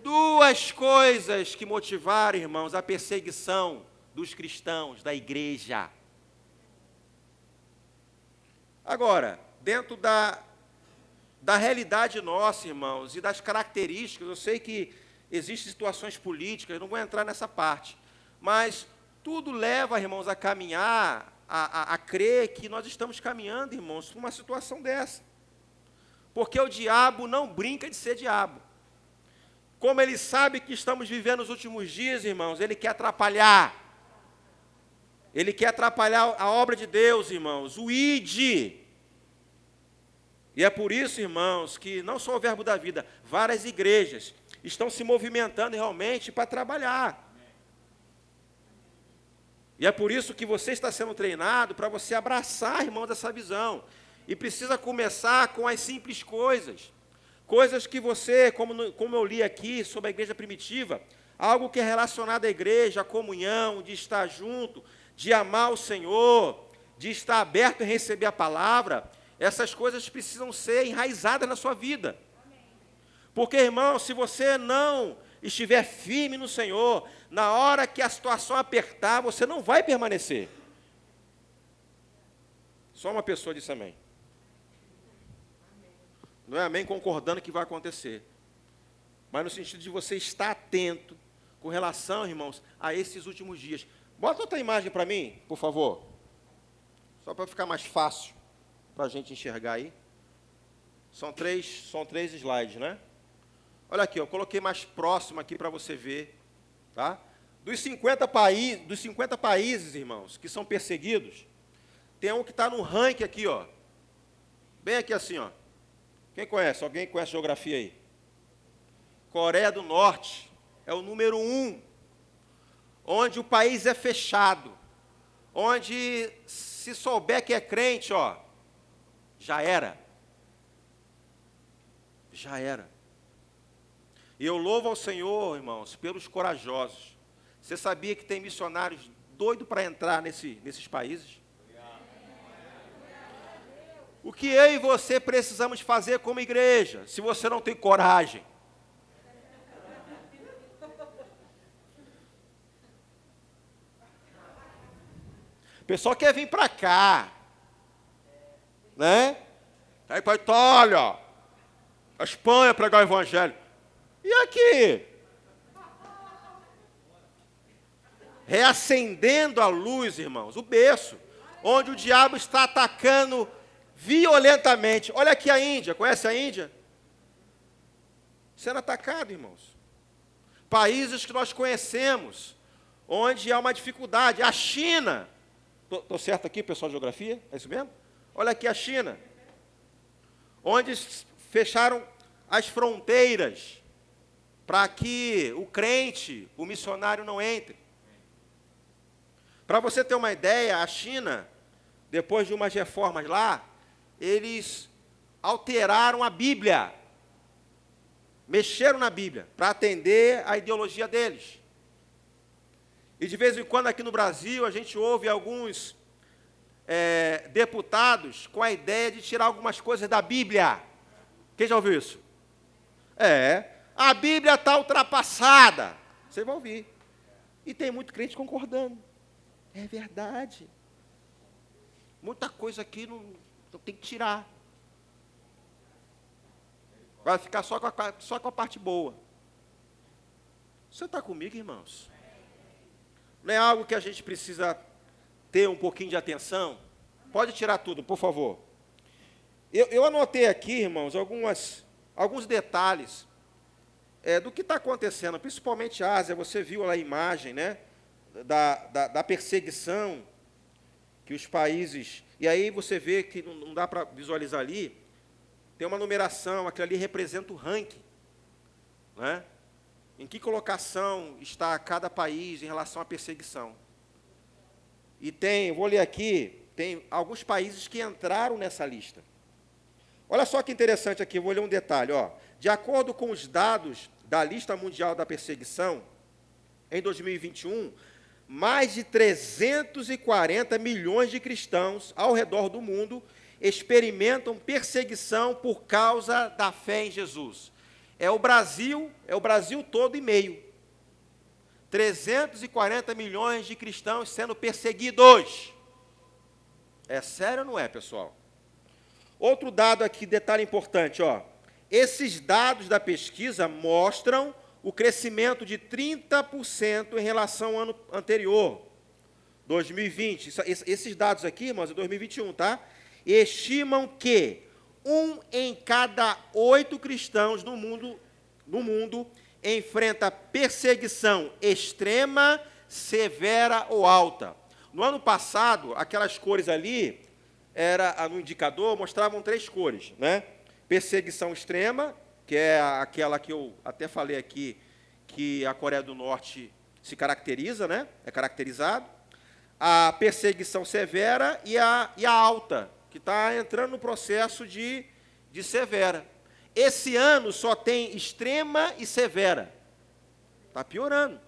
2 coisas que motivaram, irmãos, a perseguição dos cristãos, da igreja. Agora, dentro da realidade nossa, irmãos, e das características, eu sei que existem situações políticas, não vou entrar nessa parte, mas tudo leva, irmãos, a caminhar, a crer que nós estamos caminhando, irmãos, para uma situação dessa. Porque o diabo não brinca de ser diabo. Como ele sabe que estamos vivendo os últimos dias, irmãos, ele quer atrapalhar. Ele quer atrapalhar a obra de Deus, irmãos, o ID. E é por isso, irmãos, que não só o Verbo da Vida, várias igrejas estão se movimentando realmente para trabalhar. E é por isso que você está sendo treinado para você abraçar, irmãos, essa visão. E precisa começar com as simples coisas. Coisas que você, como eu li aqui sobre a igreja primitiva, algo que é relacionado à igreja, à comunhão, de estar junto, de amar o Senhor, de estar aberto em receber a palavra, essas coisas precisam ser enraizadas na sua vida. Porque, irmão, se você não estiver firme no Senhor, na hora que a situação apertar, você não vai permanecer. Só uma pessoa disse amém. Não é amém concordando que vai acontecer. Mas no sentido de você estar atento com relação, irmãos, a esses últimos dias. Bota outra imagem para mim, por favor. Só para ficar mais fácil para a gente enxergar aí. São três slides, né? Olha aqui, eu coloquei mais próximo aqui para você ver. Tá? Dos 50 países, irmãos, que são perseguidos, tem um que está no ranking aqui, ó. Bem aqui assim, ó. Quem conhece? Alguém conhece geografia aí? Coreia do Norte é o número 1, onde o país é fechado, onde se souber que é crente, ó, já era. Já era. E eu louvo ao Senhor, irmãos, pelos corajosos. Você sabia que tem missionários doidos para entrar nesses países? O que eu e você precisamos fazer como igreja, se você não tem coragem? pessoal quer vir para cá, né? Aí para a Itália, a Espanha pregar o evangelho. E aqui? Reacendendo a luz, irmãos, o berço, onde o diabo está atacando violentamente. Olha aqui a Índia, conhece a Índia? Sendo atacado, irmãos. Países que nós conhecemos, onde há uma dificuldade. A China, estou certo aqui, pessoal de geografia? É isso mesmo? Olha aqui a China, onde fecharam as fronteiras para que o crente, o missionário não entre. Para você ter uma ideia, a China, depois de umas reformas lá, eles alteraram a Bíblia, mexeram na Bíblia, para atender a ideologia deles. E de vez em quando aqui no Brasil, a gente ouve alguns deputados com a ideia de tirar algumas coisas da Bíblia. Quem já ouviu isso? A Bíblia está ultrapassada. Você vai ouvir. E tem muito crente concordando. É verdade. Muita coisa aqui não tem que tirar. Vai ficar só com a parte boa. Você está comigo, irmãos? Não é algo que a gente precisa ter um pouquinho de atenção? Pode tirar tudo, por favor. Eu anotei aqui, irmãos, alguns detalhes do que está acontecendo, principalmente a Ásia. Você viu lá a imagem, né? Da perseguição que os países... E aí você vê que não dá para visualizar ali, tem uma numeração, aquilo ali representa o ranking, né? Em que colocação está cada país em relação à perseguição. E vou ler aqui, tem alguns países que entraram nessa lista. Olha só que interessante aqui, vou ler um detalhe. De acordo com os dados da lista mundial da perseguição, em 2021, mais de 340 milhões de cristãos ao redor do mundo experimentam perseguição por causa da fé em Jesus. É o Brasil todo e meio. 340 milhões de cristãos sendo perseguidos. É sério ou não é, pessoal? Outro dado aqui, detalhe importante, Esses dados da pesquisa mostram o crescimento de 30% em relação ao ano anterior, 2020. Esses dados aqui, irmãos, é 2021, tá? Estimam que 1 em cada 8 cristãos no mundo enfrenta perseguição extrema, severa ou alta. No ano passado, aquelas cores ali, no indicador, mostravam 3 cores, né? Perseguição extrema, que é aquela que eu até falei aqui, que a Coreia do Norte se caracteriza, né? É caracterizado. A perseguição severa e a alta, que está entrando no processo de severa. Esse ano só tem extrema e severa. Está piorando.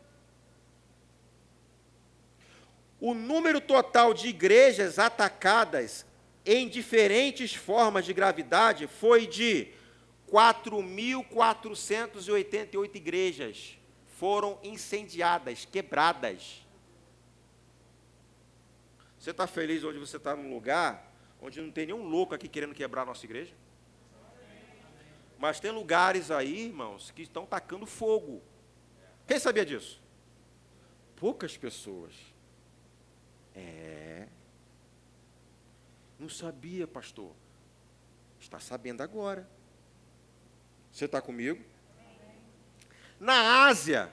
O número total de igrejas atacadas em diferentes formas de gravidade foi de 4.488 igrejas foram incendiadas, quebradas. Você está feliz onde você está num lugar onde não tem nenhum louco aqui querendo quebrar a nossa igreja? Mas tem lugares aí, irmãos, que estão tacando fogo. Quem sabia disso? Poucas pessoas. Não sabia, pastor. Está sabendo agora. Você está comigo? Na Ásia,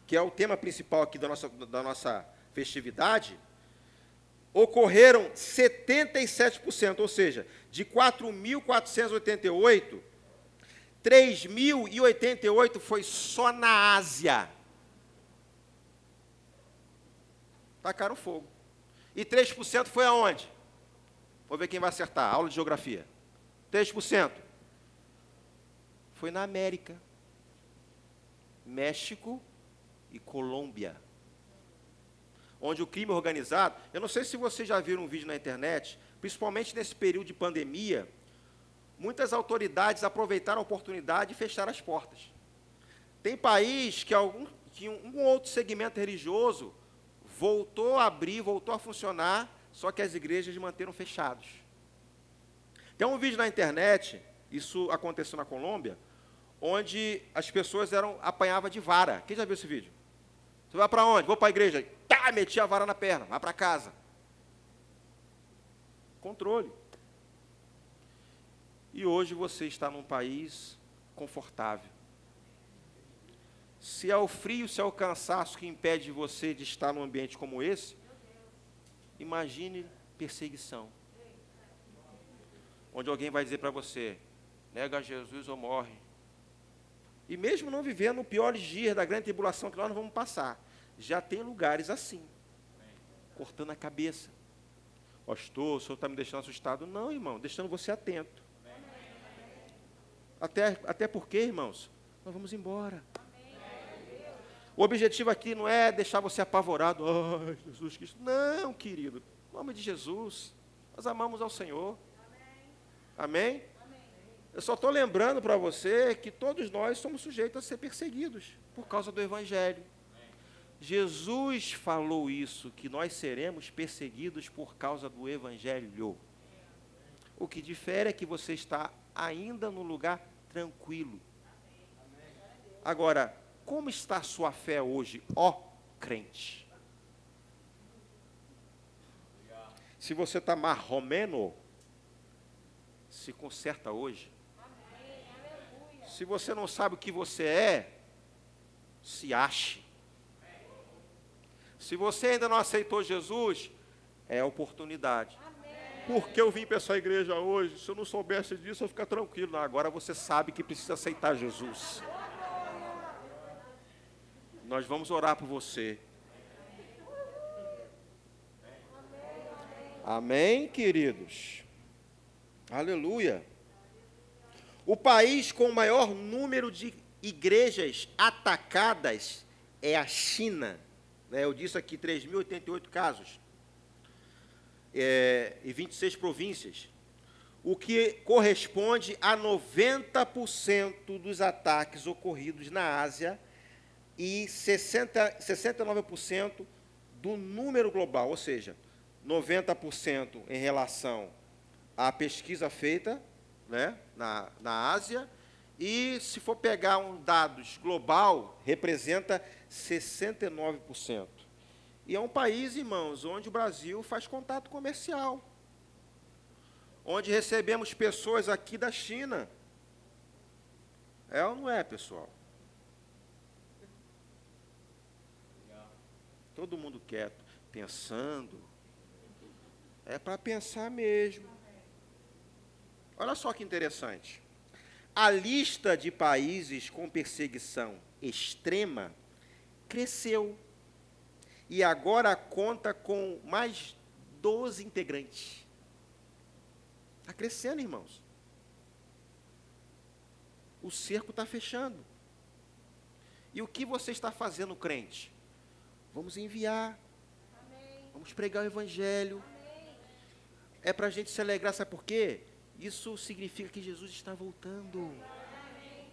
que é o tema principal aqui da nossa festividade, ocorreram 77%, ou seja, de 4.488, 3.088 foi só na Ásia. Tacaram fogo. E 3% foi aonde? Vou ver quem vai acertar. Aula de geografia. 3%. Foi na América. México e Colômbia. Onde o crime organizado... Eu não sei se vocês já viram um vídeo na internet, principalmente nesse período de pandemia, muitas autoridades aproveitaram a oportunidade e fecharam as portas. Tem país que um outro segmento religioso voltou a abrir, voltou a funcionar só que as igrejas manteram fechados. Tem um vídeo na internet, isso aconteceu na Colômbia, onde as pessoas apanhavam de vara. Quem já viu esse vídeo? Você vai para onde? Vou para a igreja. Tá, metia a vara na perna, vai para casa. Controle. E hoje você está num país confortável. Se é o frio, se é o cansaço que impede você de estar num ambiente como esse, imagine perseguição. Onde alguém vai dizer para você, nega Jesus ou morre. E mesmo não vivendo o pior dias da grande tribulação que nós não vamos passar, já tem lugares assim, cortando a cabeça. Pastor, o senhor está me deixando assustado. Não, irmão, deixando você atento. Até porque, irmãos, nós vamos embora. O objetivo aqui não é deixar você apavorado. Ai, Jesus Cristo. Não, querido. Em nome de Jesus. Nós amamos ao Senhor. Amém? Eu só estou lembrando para você que todos nós somos sujeitos a ser perseguidos por causa do Evangelho. Jesus falou isso, que nós seremos perseguidos por causa do Evangelho. O que difere é que você está ainda no lugar tranquilo. Agora, como está a sua fé hoje, ó crente? Se você está marromeno, se conserta hoje. Se você não sabe o que você é, se ache. Se você ainda não aceitou Jesus, é a oportunidade. Porque eu vim para essa igreja hoje, se eu não soubesse disso, eu ficar tranquilo. Não, agora você sabe que precisa aceitar Jesus. Nós vamos orar por você. Amém, queridos? Aleluia. O país com o maior número de igrejas atacadas é a China. Eu disse aqui 3.088 casos. E 26 províncias. O que corresponde a 90% dos ataques ocorridos na Ásia e 69% do número global, ou seja, 90% em relação à pesquisa feita, né, na Ásia, e se for pegar dados global, representa 69%. E é um país, irmãos, onde o Brasil faz contato comercial, onde recebemos pessoas aqui da China. É ou não é, pessoal? Todo mundo quieto, pensando. É para pensar mesmo. Olha só que interessante. A lista de países com perseguição extrema cresceu e agora conta com mais 12 integrantes. Está crescendo, irmãos. O cerco está fechando. E o que você está fazendo, crente? Vamos enviar. Amém. Vamos pregar o Evangelho. Amém. É para a gente se alegrar, sabe por quê? Isso significa que Jesus está voltando. Amém.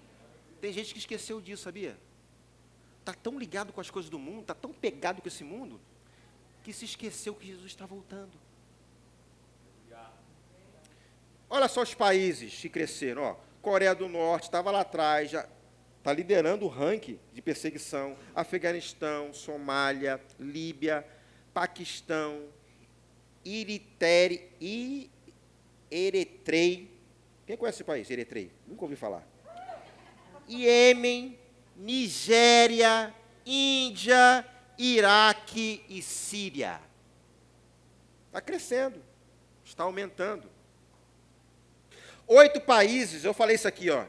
Tem gente que esqueceu disso, sabia? Está tão ligado com as coisas do mundo, está tão pegado com esse mundo, que se esqueceu que Jesus está voltando. Olha só os países que cresceram. Ó. Coreia do Norte estava lá atrás, já está liderando o ranking de perseguição. Afeganistão, Somália, Líbia, Paquistão, Eritreia. Quem conhece esse país, Eritreia? Nunca ouvi falar. Iêmen, Nigéria, Índia, Iraque e Síria. Está crescendo, está aumentando. 8 países, eu falei isso aqui, ó.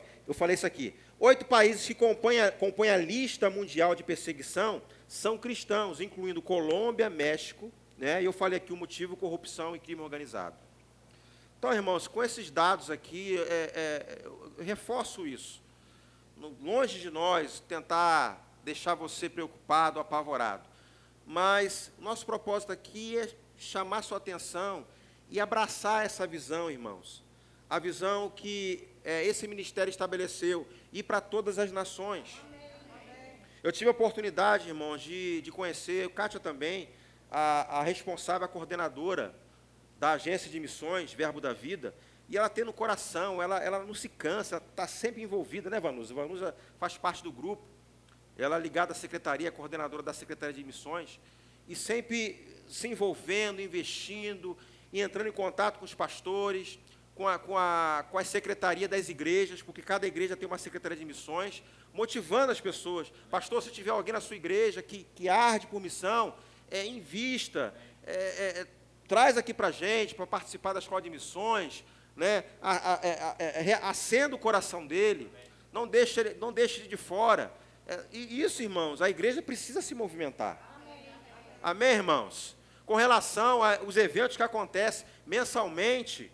8 países que compõem a lista mundial de perseguição são cristãos, incluindo Colômbia, México, né? E eu falei aqui o motivo: corrupção e crime organizado. Então, irmãos, com esses dados aqui, eu reforço isso. Longe de nós tentar deixar você preocupado, apavorado. Mas nosso propósito aqui é chamar sua atenção e abraçar essa visão, irmãos. A visão que esse ministério estabeleceu, e para todas as nações. Eu tive a oportunidade, irmãos, de conhecer, Kátia também, a responsável, a coordenadora da agência de missões, Verbo da Vida, e ela tem no coração, ela não se cansa, ela está sempre envolvida, né, Vanusa? Vanusa faz parte do grupo, ela é ligada à secretaria, coordenadora da Secretaria de Missões, e sempre se envolvendo, investindo, e entrando em contato com os pastores, com a secretaria das igrejas, porque cada igreja tem uma secretaria de missões, motivando as pessoas. Pastor, se tiver alguém na sua igreja que arde por missão, invista, traz aqui para a gente, para participar da escola de missões, né? Acenda o coração dele, não deixe ele de fora. E isso, irmãos, a igreja precisa se movimentar. Amém, irmãos? Com relação aos eventos que acontecem mensalmente,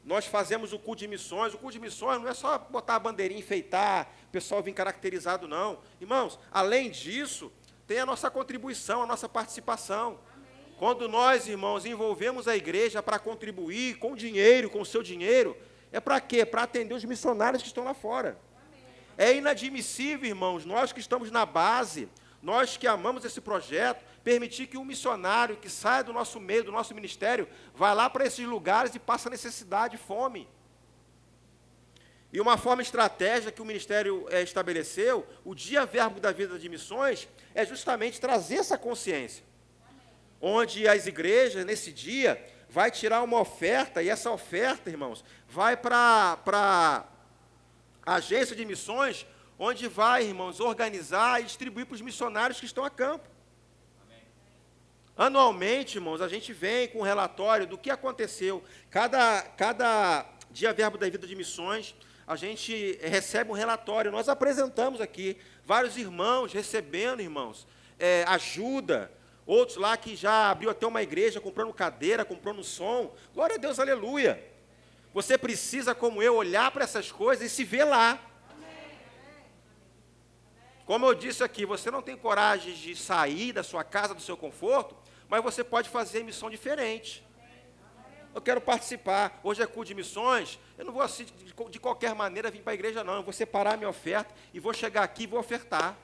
nós fazemos o culto de missões. O culto de missões não é só botar a bandeirinha, enfeitar, o pessoal vir caracterizado, não. Irmãos, além disso, tem a nossa contribuição, a nossa participação. Amém. Quando nós, irmãos, envolvemos a igreja para contribuir com dinheiro, com o seu dinheiro, é para quê? Para atender os missionários que estão lá fora. Amém. É inadmissível, irmãos, nós que estamos na base, nós que amamos esse projeto, permitir que um missionário que saia do nosso meio, do nosso ministério, vá lá para esses lugares e passa necessidade, fome. E uma forma estratégica que o ministério estabeleceu, o Dia Verbo da Vida de Missões, é justamente trazer essa consciência. Onde as igrejas, nesse dia, vai tirar uma oferta, e essa oferta, irmãos, vai para a agência de missões, onde vai, irmãos, organizar e distribuir para os missionários que estão a campo. Amém. Anualmente, irmãos, a gente vem com um relatório do que aconteceu. Cada Dia Verbo da Vida de Missões, a gente recebe um relatório. Nós apresentamos aqui, vários irmãos recebendo, irmãos, ajuda. Outros lá que já abriu até uma igreja, comprando cadeira, comprando som. Glória a Deus, aleluia. Você precisa, como eu, olhar para essas coisas e se ver lá. Como eu disse aqui, você não tem coragem de sair da sua casa, do seu conforto, mas você pode fazer missão diferente. Eu quero participar. Hoje é culto de missões, eu não vou assim, de qualquer maneira vir para a igreja, não. Eu vou separar a minha oferta e vou chegar aqui e vou ofertar.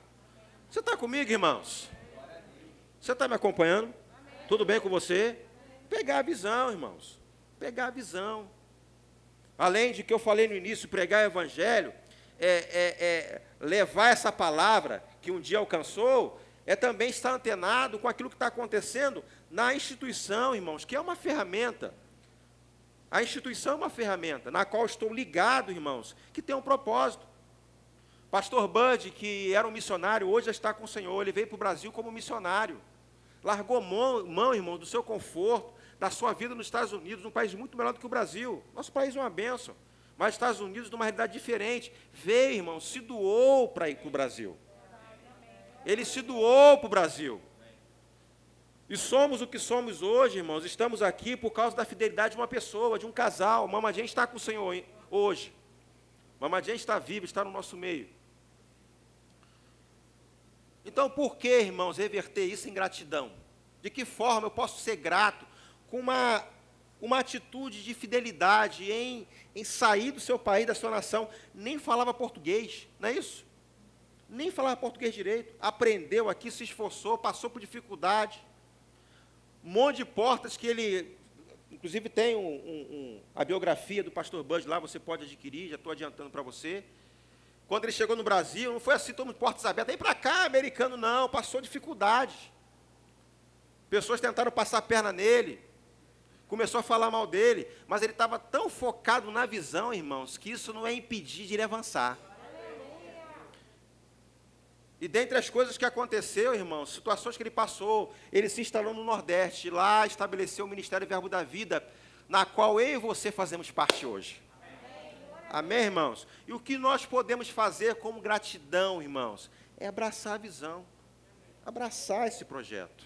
Você está comigo, irmãos? Você está me acompanhando? Tudo bem com você? Pegar a visão, irmãos. Pegar a visão. Além de que eu falei no início, pregar o evangelho, levar essa palavra que um dia alcançou, também estar antenado com aquilo que está acontecendo na instituição, irmãos, que é uma ferramenta. A instituição é uma ferramenta na qual estou ligado, irmãos, que tem um propósito. Pastor Bud, que era um missionário, hoje já está com o Senhor, ele veio para o Brasil como missionário. Largou mão, irmão, do seu conforto, da sua vida nos Estados Unidos, um país muito melhor do que o Brasil. Nosso país é uma bênção. Mas os Estados Unidos, numa realidade diferente, veio, irmão, se doou para ir para o Brasil. Ele se doou para o Brasil. E somos o que somos hoje, irmãos. Estamos aqui por causa da fidelidade de uma pessoa, de um casal. Mamadinha está com o Senhor hoje. Mamadinha está viva, está no nosso meio. Então, por que, irmãos, reverter isso em gratidão? De que forma eu posso ser grato com uma atitude de fidelidade em sair do seu país, da sua nação? Nem falava português, não é isso? Nem falava português direito, aprendeu aqui, se esforçou, passou por dificuldade, um monte de portas que ele, inclusive tem a biografia do pastor Bud lá, você pode adquirir, já estou adiantando para você. Quando ele chegou no Brasil, não foi assim, todo mundo portas abertas, vem para cá, americano, não, passou dificuldades. Pessoas tentaram passar a perna nele, começou a falar mal dele, mas ele estava tão focado na visão, irmãos, que isso não é impedir de ele avançar. E dentre as coisas que aconteceu, irmãos, situações que ele passou, ele se instalou no Nordeste, lá estabeleceu o Ministério Verbo da Vida, na qual eu e você fazemos parte hoje. Amém, irmãos? E o que nós podemos fazer como gratidão, irmãos, é abraçar a visão, abraçar esse projeto.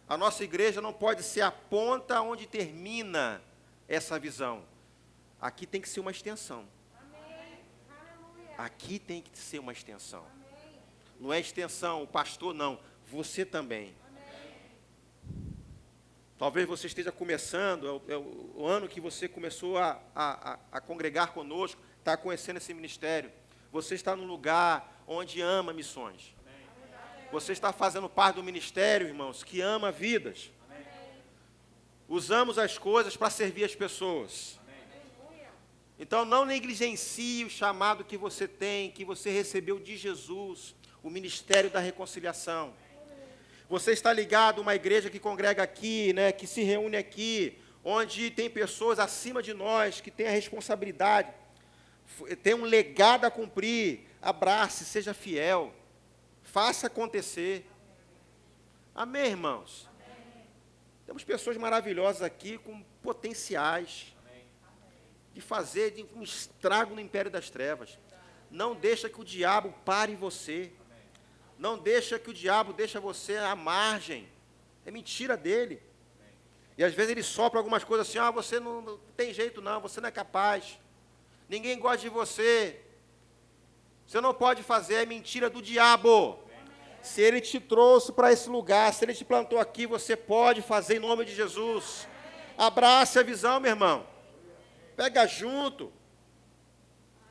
A nossa igreja não pode ser a ponta onde termina essa visão. Aqui tem que ser uma extensão. Aqui tem que ser uma extensão. Não é extensão, o pastor não, você também. Talvez você esteja começando, é o ano que você começou a congregar conosco, está conhecendo esse ministério. Você está num lugar onde ama missões. Você está fazendo parte do ministério, irmãos, que ama vidas. Usamos as coisas para servir as pessoas. Então, não negligencie o chamado que você tem, que você recebeu de Jesus, o ministério da reconciliação. Você está ligado a uma igreja que congrega aqui, né, que se reúne aqui, onde tem pessoas acima de nós, que têm a responsabilidade, tem um legado a cumprir. Abrace, seja fiel, faça acontecer. Amém, irmãos? Temos pessoas maravilhosas aqui, com potenciais de fazer um estrago no império das trevas. Não deixa que o diabo pare você. Não deixa que o diabo deixe você à margem. É mentira dele. E às vezes ele sopra algumas coisas assim, você não tem jeito não, você não é capaz. Ninguém gosta de você. Você não pode fazer, é mentira do diabo. Se ele te trouxe para esse lugar, se ele te plantou aqui, você pode fazer em nome de Jesus. Abrace a visão, meu irmão. Pega junto.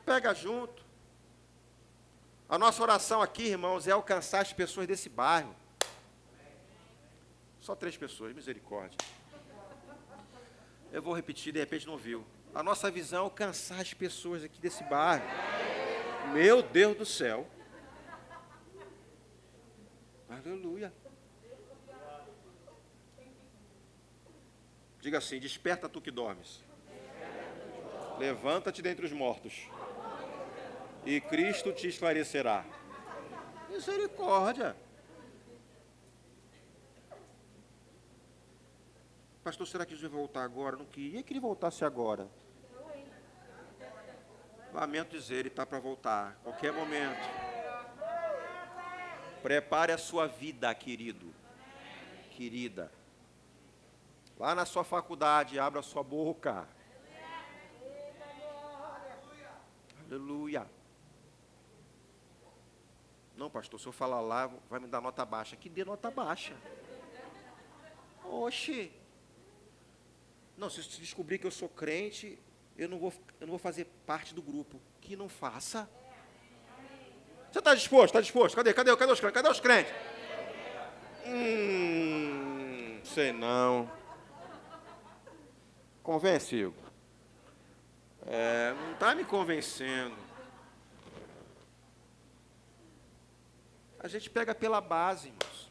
Pega junto. A nossa oração aqui, irmãos, é alcançar as pessoas desse bairro. Só 3 pessoas, misericórdia. Eu vou repetir, de repente não viu. A nossa visão é alcançar as pessoas aqui desse bairro. Meu Deus do céu. Aleluia. Diga assim: desperta tu que dormes. Levanta-te dentre os mortos. E Cristo te esclarecerá. Misericórdia. Pastor, será que Jesus vai voltar agora? Não queria que ele voltasse agora. Lamento dizer, ele está para voltar, qualquer momento. Prepare a sua vida, querido, querida. Lá na sua faculdade, abra a sua boca. Aleluia. Não, pastor, se eu falar lá, vai me dar nota baixa. Que dê nota baixa. Oxe. Não, se descobrir que eu sou crente, eu não vou fazer parte do grupo. Que não faça. Você está disposto? Está disposto? Cadê os crentes? Cadê os crentes? Sei não. Convence, Igor. Não está me convencendo. A gente pega pela base, irmãos.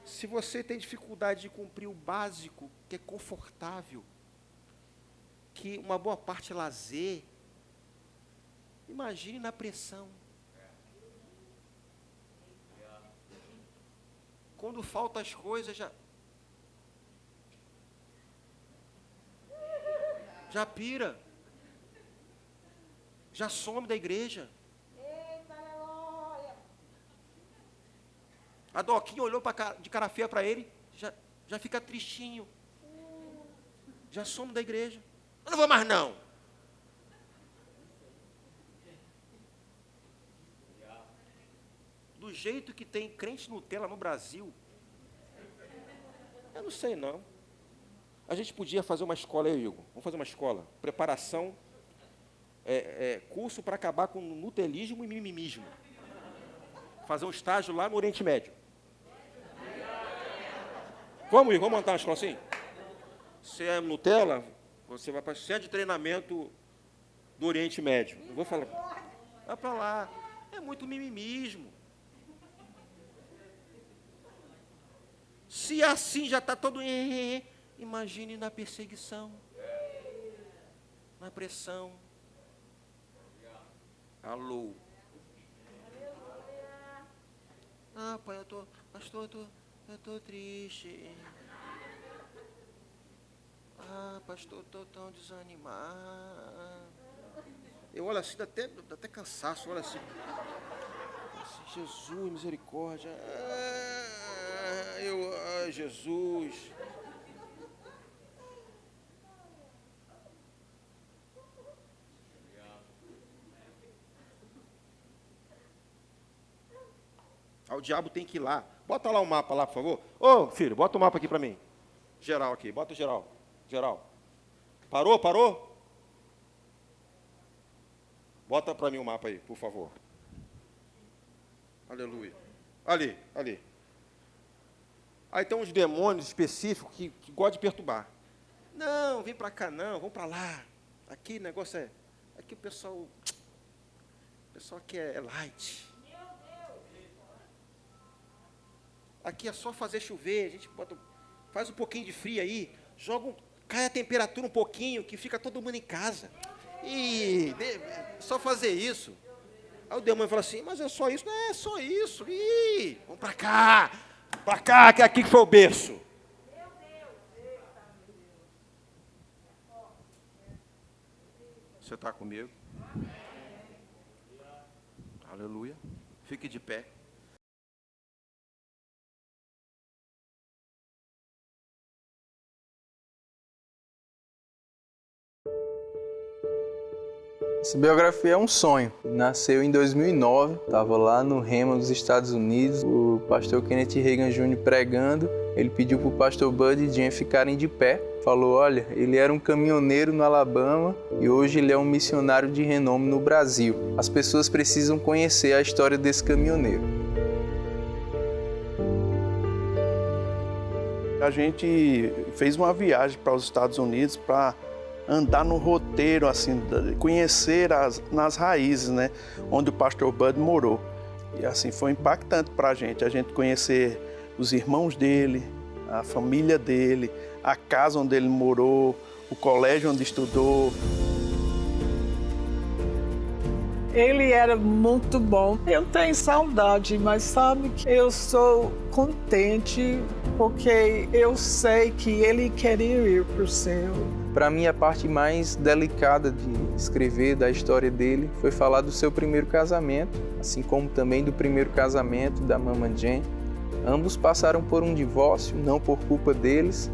Se você tem dificuldade de cumprir o básico, que é confortável, que uma boa parte é lazer, imagine na pressão. Quando faltam as coisas, já pira, já some da igreja. A Doquinha olhou de cara feia para ele, já fica tristinho. Já some da igreja. Eu não vou mais não. Do jeito que tem crente Nutella no Brasil, eu não sei não. A gente podia fazer uma escola, Igor. Vamos fazer uma escola. Preparação, curso para acabar com o nutelismo e mimimismo. Fazer um estágio lá no Oriente Médio. Vamos, Igor, vamos montar uma escola assim? Se é Nutella, você vai para o centro de treinamento do Oriente Médio. Eu vou falar, vai para lá. É muito mimimismo. Se assim já está todo... Imagine na perseguição, na pressão. Alô. Pai, pastor, eu tô triste. Pastor, estou tão desanimado. Eu olho assim, dá até cansaço, olha assim. Jesus, misericórdia. Jesus. O diabo tem que ir lá. Bota lá o mapa lá, por favor. Ô, filho, bota o mapa aqui para mim. Geral aqui, bota o geral. Geral. Parou? Bota para mim o mapa aí, por favor. Aleluia. Ali. Aí tem uns demônios específicos que gostam de perturbar. Não, vem para cá não, vamos para lá. Aqui o negócio é... Aqui o pessoal aqui é light. Aqui é só fazer chover, a gente faz um pouquinho de frio aí, cai a temperatura um pouquinho, que fica todo mundo em casa. E só fazer isso. Aí o demônio fala assim, mas é só isso? Não é só isso. Ih, vamos para cá, que é aqui que foi o berço. Você está comigo? Aleluia. Fique de pé. Essa biografia é um sonho. Nasceu em 2009, estava lá no Rema, nos Estados Unidos. O pastor Kenneth Reagan Jr. pregando, ele pediu para o pastor Bud e Jen ficarem de pé. Falou, olha, ele era um caminhoneiro no Alabama e hoje ele é um missionário de renome no Brasil. As pessoas precisam conhecer a história desse caminhoneiro. A gente fez uma viagem para os Estados Unidos para andar no roteiro, assim, conhecer nas raízes, né, onde o pastor Bud morou. E assim, foi impactante para a gente conhecer os irmãos dele, a família dele, a casa onde ele morou, o colégio onde estudou. Ele era muito bom. Eu tenho saudade, mas sabe que eu sou contente porque eu sei que ele queria ir para o céu. Para mim, a parte mais delicada de escrever da história dele foi falar do seu primeiro casamento, assim como também do primeiro casamento da Mama Jen. Ambos passaram por um divórcio, não por culpa deles,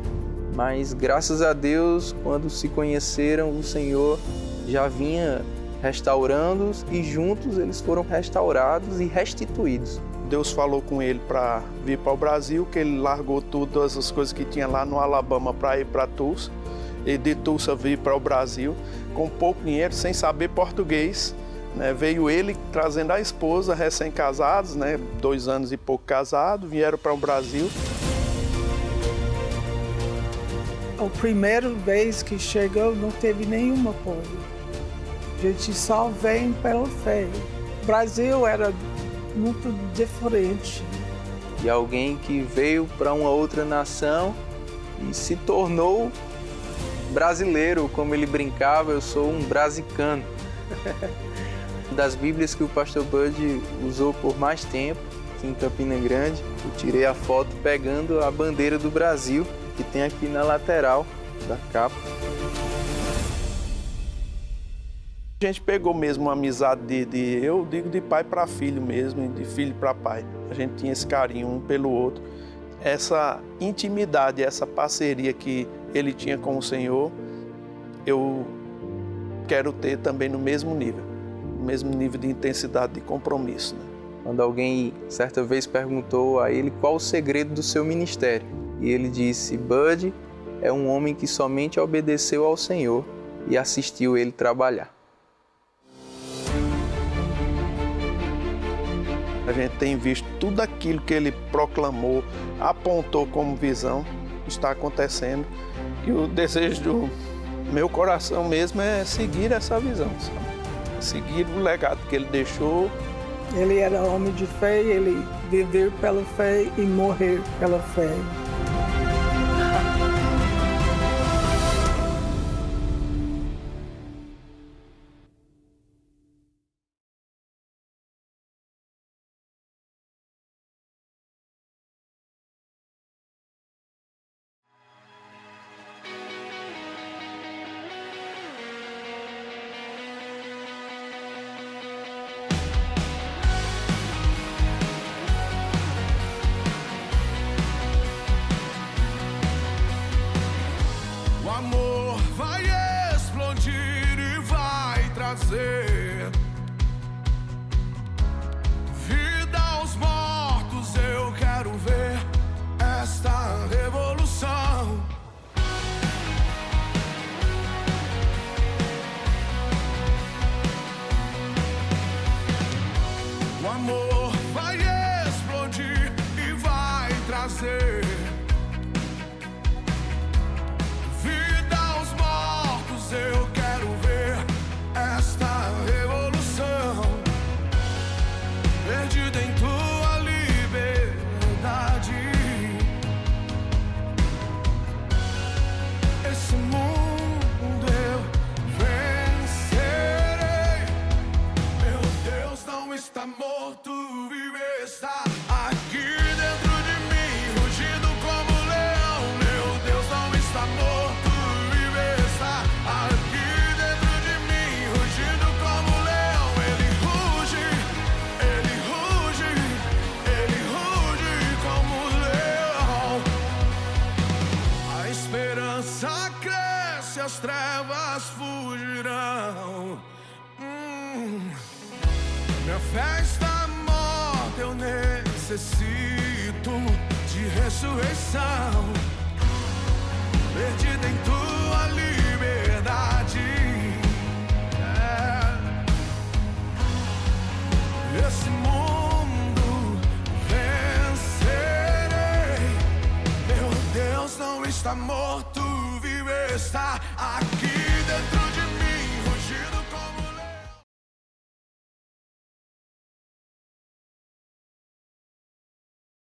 mas graças a Deus, quando se conheceram, o Senhor já vinha restaurando-os e juntos eles foram restaurados e restituídos. Deus falou com ele para vir para o Brasil, que ele largou todas as coisas que tinha lá no Alabama para ir para Tulsa. E de Tulsa veio para o Brasil com pouco dinheiro, sem saber português. Né? Veio ele trazendo a esposa, recém-casados, né? 2 anos e pouco casados, vieram para o Brasil. A primeira vez que chegou não teve nenhuma coisa. A gente só vem pela fé. O Brasil era muito diferente. E alguém que veio para uma outra nação e se tornou brasileiro, como ele brincava, eu sou um brasicano. Das Bíblias que o pastor Bud usou por mais tempo, aqui em Campina Grande, eu tirei a foto pegando a bandeira do Brasil, que tem aqui na lateral da capa. A gente pegou mesmo uma amizade eu digo de pai para filho mesmo, de filho para pai. A gente tinha esse carinho um pelo outro. Essa intimidade, essa parceria que ele tinha com o Senhor, eu quero ter também no mesmo nível de intensidade, de compromisso. Né? Quando alguém certa vez perguntou a ele qual o segredo do seu ministério, e ele disse, Bud é um homem que somente obedeceu ao Senhor e assistiu ele trabalhar. A gente tem visto tudo aquilo que ele proclamou, apontou como visão, está acontecendo. E o desejo do meu coração mesmo é seguir essa visão, sabe? Seguir o legado que ele deixou. Ele era homem de fé, ele viveu pela fé e morrer pela fé. Vida aos mortos, eu quero ver esta revolução. O amor vai explodir e vai trazer necessito de ressurreição, perdido em tua liberdade. Esse mundo vencerei. Meu Deus não está morto, vive está.